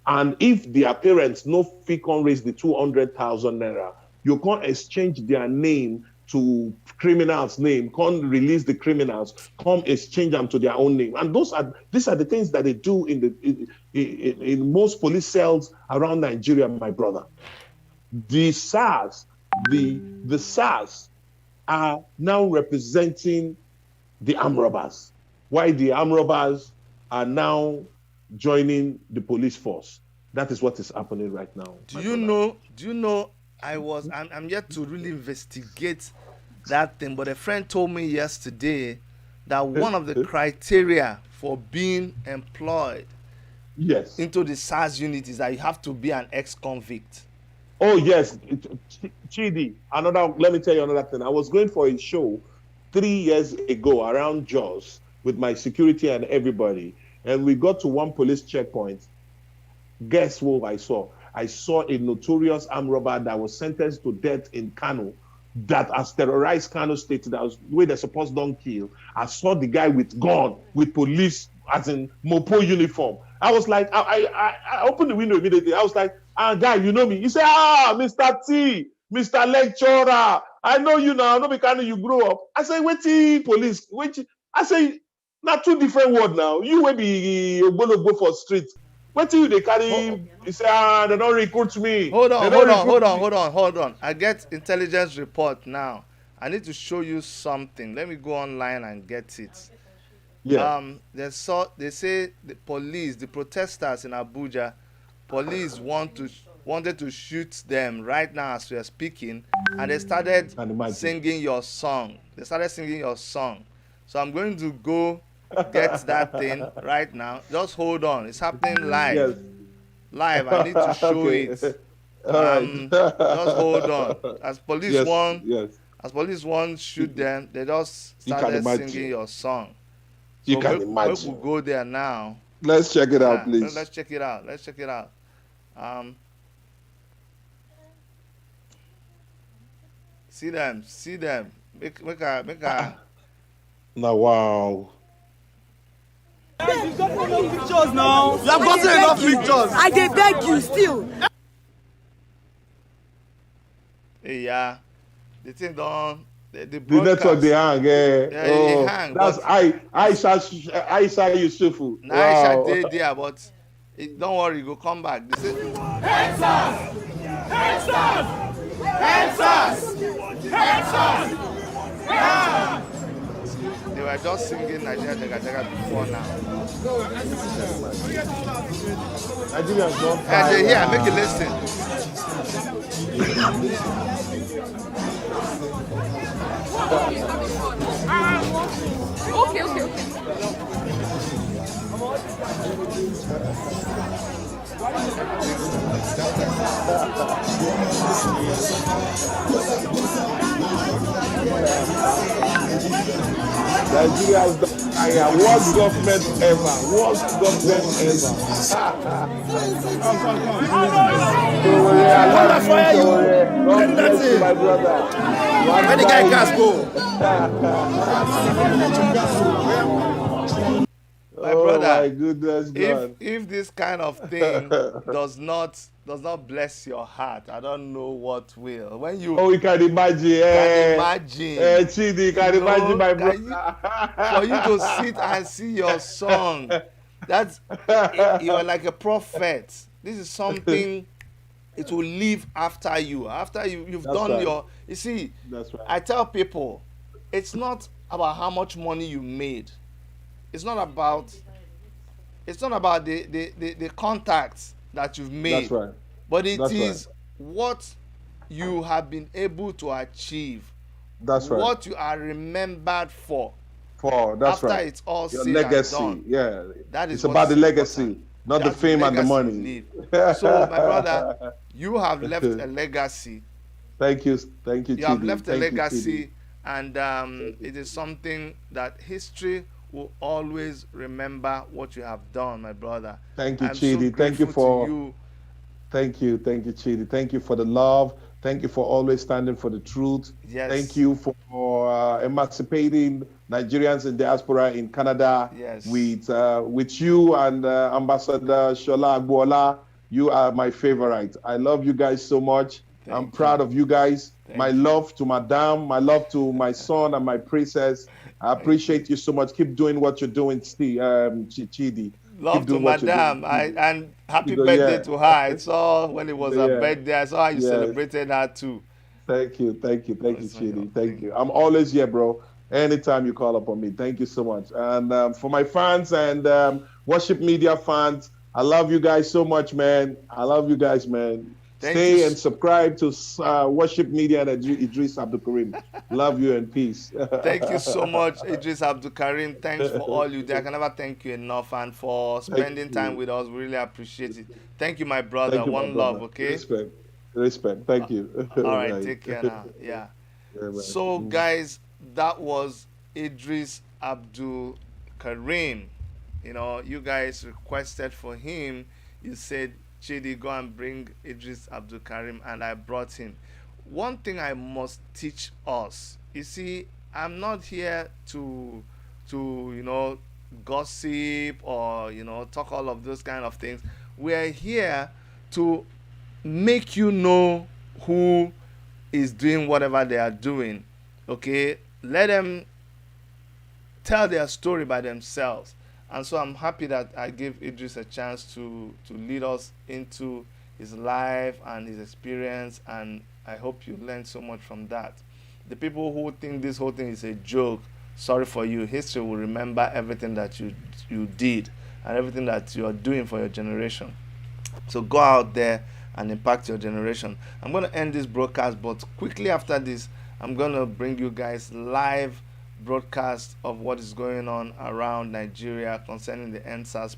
S2: And if their parents no fit can raise the 200,000 naira, you can't exchange their name to criminals' name, can't release the criminals, come exchange them to their own name. And these are the things that they do in most police cells around Nigeria, my brother. The SARS are now representing the armed robbers, while the armed robbers are now joining the police force. That is what is happening right now.
S1: Do you know I'm yet to really investigate that thing, but a friend told me yesterday that one of the criteria for being employed into the SARS unit is that you have to be an ex-convict.
S2: Oh yes, Chidi. Let me tell you another thing. I was going for a show 3 years ago around Jos with my security and everybody, and we got to one police checkpoint. Guess what I saw? I saw a notorious armed robber that was sentenced to death in Kano, that has terrorized Kano State, that was where they're supposed don't kill. I saw the guy with gun, with police, as in Mopo uniform. I was like, I opened the window immediately. I was like, guy, you know me? He said, Mr. T, Mr. Lecturer, I know you now. I know because you grew up. I say, wait, police, wait. I say, not two different words now. You will be going to go for street. Wait till they carry. He say, they don't recruit me.
S1: Hold on. I get intelligence report now. I need to show you something. Let me go online and get it.
S2: Yeah.
S1: They say the protesters in Abuja, police wanted to shoot them right now as we are speaking, and they started singing your song. So I'm going to go get that thing right now. Just hold on. It's happening live.
S2: Yes.
S1: Live. I need to show it. Just hold on. As police want shoot them, they just started singing your song. So
S2: you can imagine.
S1: We'll go there now.
S2: Let's check it out, please.
S1: Let's check it out. See them. Make a.
S2: Now, wow.
S3: You've gotten enough pictures now. You have gotten enough pictures. I dey beg you still.
S1: Hey, yeah, the thing don't. The
S2: The network they
S1: broadcast.
S2: hang, yeah.
S1: Yeah, it
S2: Oh,
S1: hang,
S2: that's
S1: but
S2: Aisha Yusufu.
S1: Naisha
S2: Wow.
S1: did there, but don't worry, go come back. They say, they were just singing Nigeria Jaga Jaga before now.
S2: Nigerians don't
S1: And they hear,
S2: fire.
S1: make you listen.
S3: Okay.
S2: Nigerians don't fire. Worst government ever. Worst government ever. Sowore, I love you, Sowore. God bless you, my brother.
S3: Where the guy gas go?
S1: My
S2: Oh
S1: brother,
S2: my goodness, God.
S1: if this kind of thing does not bless your heart, I don't know what will. When you
S2: Oh, we can imagine.
S1: can imagine,
S2: Chidi, can
S1: you
S2: imagine
S1: know,
S2: my
S1: can you, for you to sit and see your song, that's you're like a prophet. This is something it will live after you. After you've
S2: That's
S1: done
S2: right.
S1: your. You see,
S2: That's right.
S1: I tell people, it's not about how much money you made. It's not about. It's not about the contacts that you've
S2: That's
S1: made,
S2: right.
S1: but it
S2: That's right.
S1: is what you have been able to achieve,
S2: That's right.
S1: what you are remembered for
S2: That's
S1: after
S2: right.
S1: it's all
S2: Your
S1: said and
S2: legacy.
S1: done.
S2: Yeah.
S1: That is
S2: It's about
S1: what's
S2: the legacy,
S1: important.
S2: not the
S1: That's
S2: fame and the
S1: legacy
S2: money.
S1: you leave. So, my brother, you have left a legacy.
S2: Thank you. Thank you,
S1: You have
S2: Chidi.
S1: left a
S2: Thank you, Chidi.
S1: legacy, and it is something that history will always remember what you have done, my brother.
S2: Thank you,
S1: I'm so
S2: Chidi. Thank you
S1: grateful to
S2: for
S1: you.
S2: Thank you, Chidi. Thank you for the love. Thank you for always standing for the truth.
S1: Yes.
S2: Thank you for emancipating Nigerians in diaspora in Canada.
S1: Yes.
S2: With you and Ambassador Shola Agbola. You are my favorite. I love you guys so much. I'm
S1: Thank
S2: proud
S1: you.
S2: of you guys. My
S1: Thank you.
S2: love to Madame, my love to my son and my princess. I appreciate you so much. Keep doing what you're doing, Chidi.
S1: Love
S2: Keep
S1: to
S2: doing what you're doing.
S1: Madam. And happy
S2: Go,
S1: birthday
S2: yeah.
S1: to her. I saw when it was her
S2: Yeah.
S1: birthday. I saw how you
S2: Yes.
S1: celebrated her too.
S2: Thank you,
S1: It's my
S2: Chidi.
S1: God.
S2: Thank you. I'm always here, bro. Anytime you call upon me. Thank you so much. And for my fans and worship media fans, I love you guys so much, man. I love you guys, man.
S1: Thank
S2: Stay
S1: you.
S2: and subscribe to Worship Media and Eedris Abdulkareem. Love you and peace.
S1: Thank you so much, Eedris Abdulkareem. Thanks for all you do. I can never thank you enough, and for spending time with us. We really appreciate it. Thank you, my brother.
S2: Thank you, my
S1: One love,
S2: brother.
S1: okay?
S2: Respect. Thank you.
S1: All right,
S2: Right.
S1: take care now. Yeah.
S2: Yeah, man.
S1: So, guys, that was Eedris Abdulkareem. You know, you guys requested for him. You said, Chidi, go and bring Eedris Abdulkareem, and I brought him. One thing I must teach us, you see, I'm not here to gossip or talk all of those kind of things. We're here to make you know who is doing whatever they are doing. Okay, let them tell their story by themselves. And so I'm happy that I gave Eedris a chance to lead us into his life and his experience, and I hope you learned so much from that. The people who think this whole thing is a joke, sorry for you. History will remember everything that you did and everything that you are doing for your generation. So go out there and impact your generation. I'm going to end this broadcast, but quickly after this, I'm going to bring you guys live broadcast of what is going on around Nigeria concerning the NSAS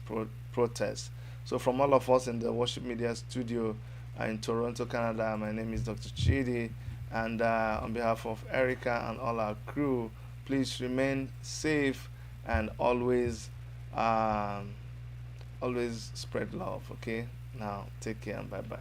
S1: protest. So from all of us in the Worship Media studio in Toronto, Canada, my name is Dr. Chidi, and on behalf of Erica and all our crew, please remain safe and always spread love. Okay, now take care and bye bye.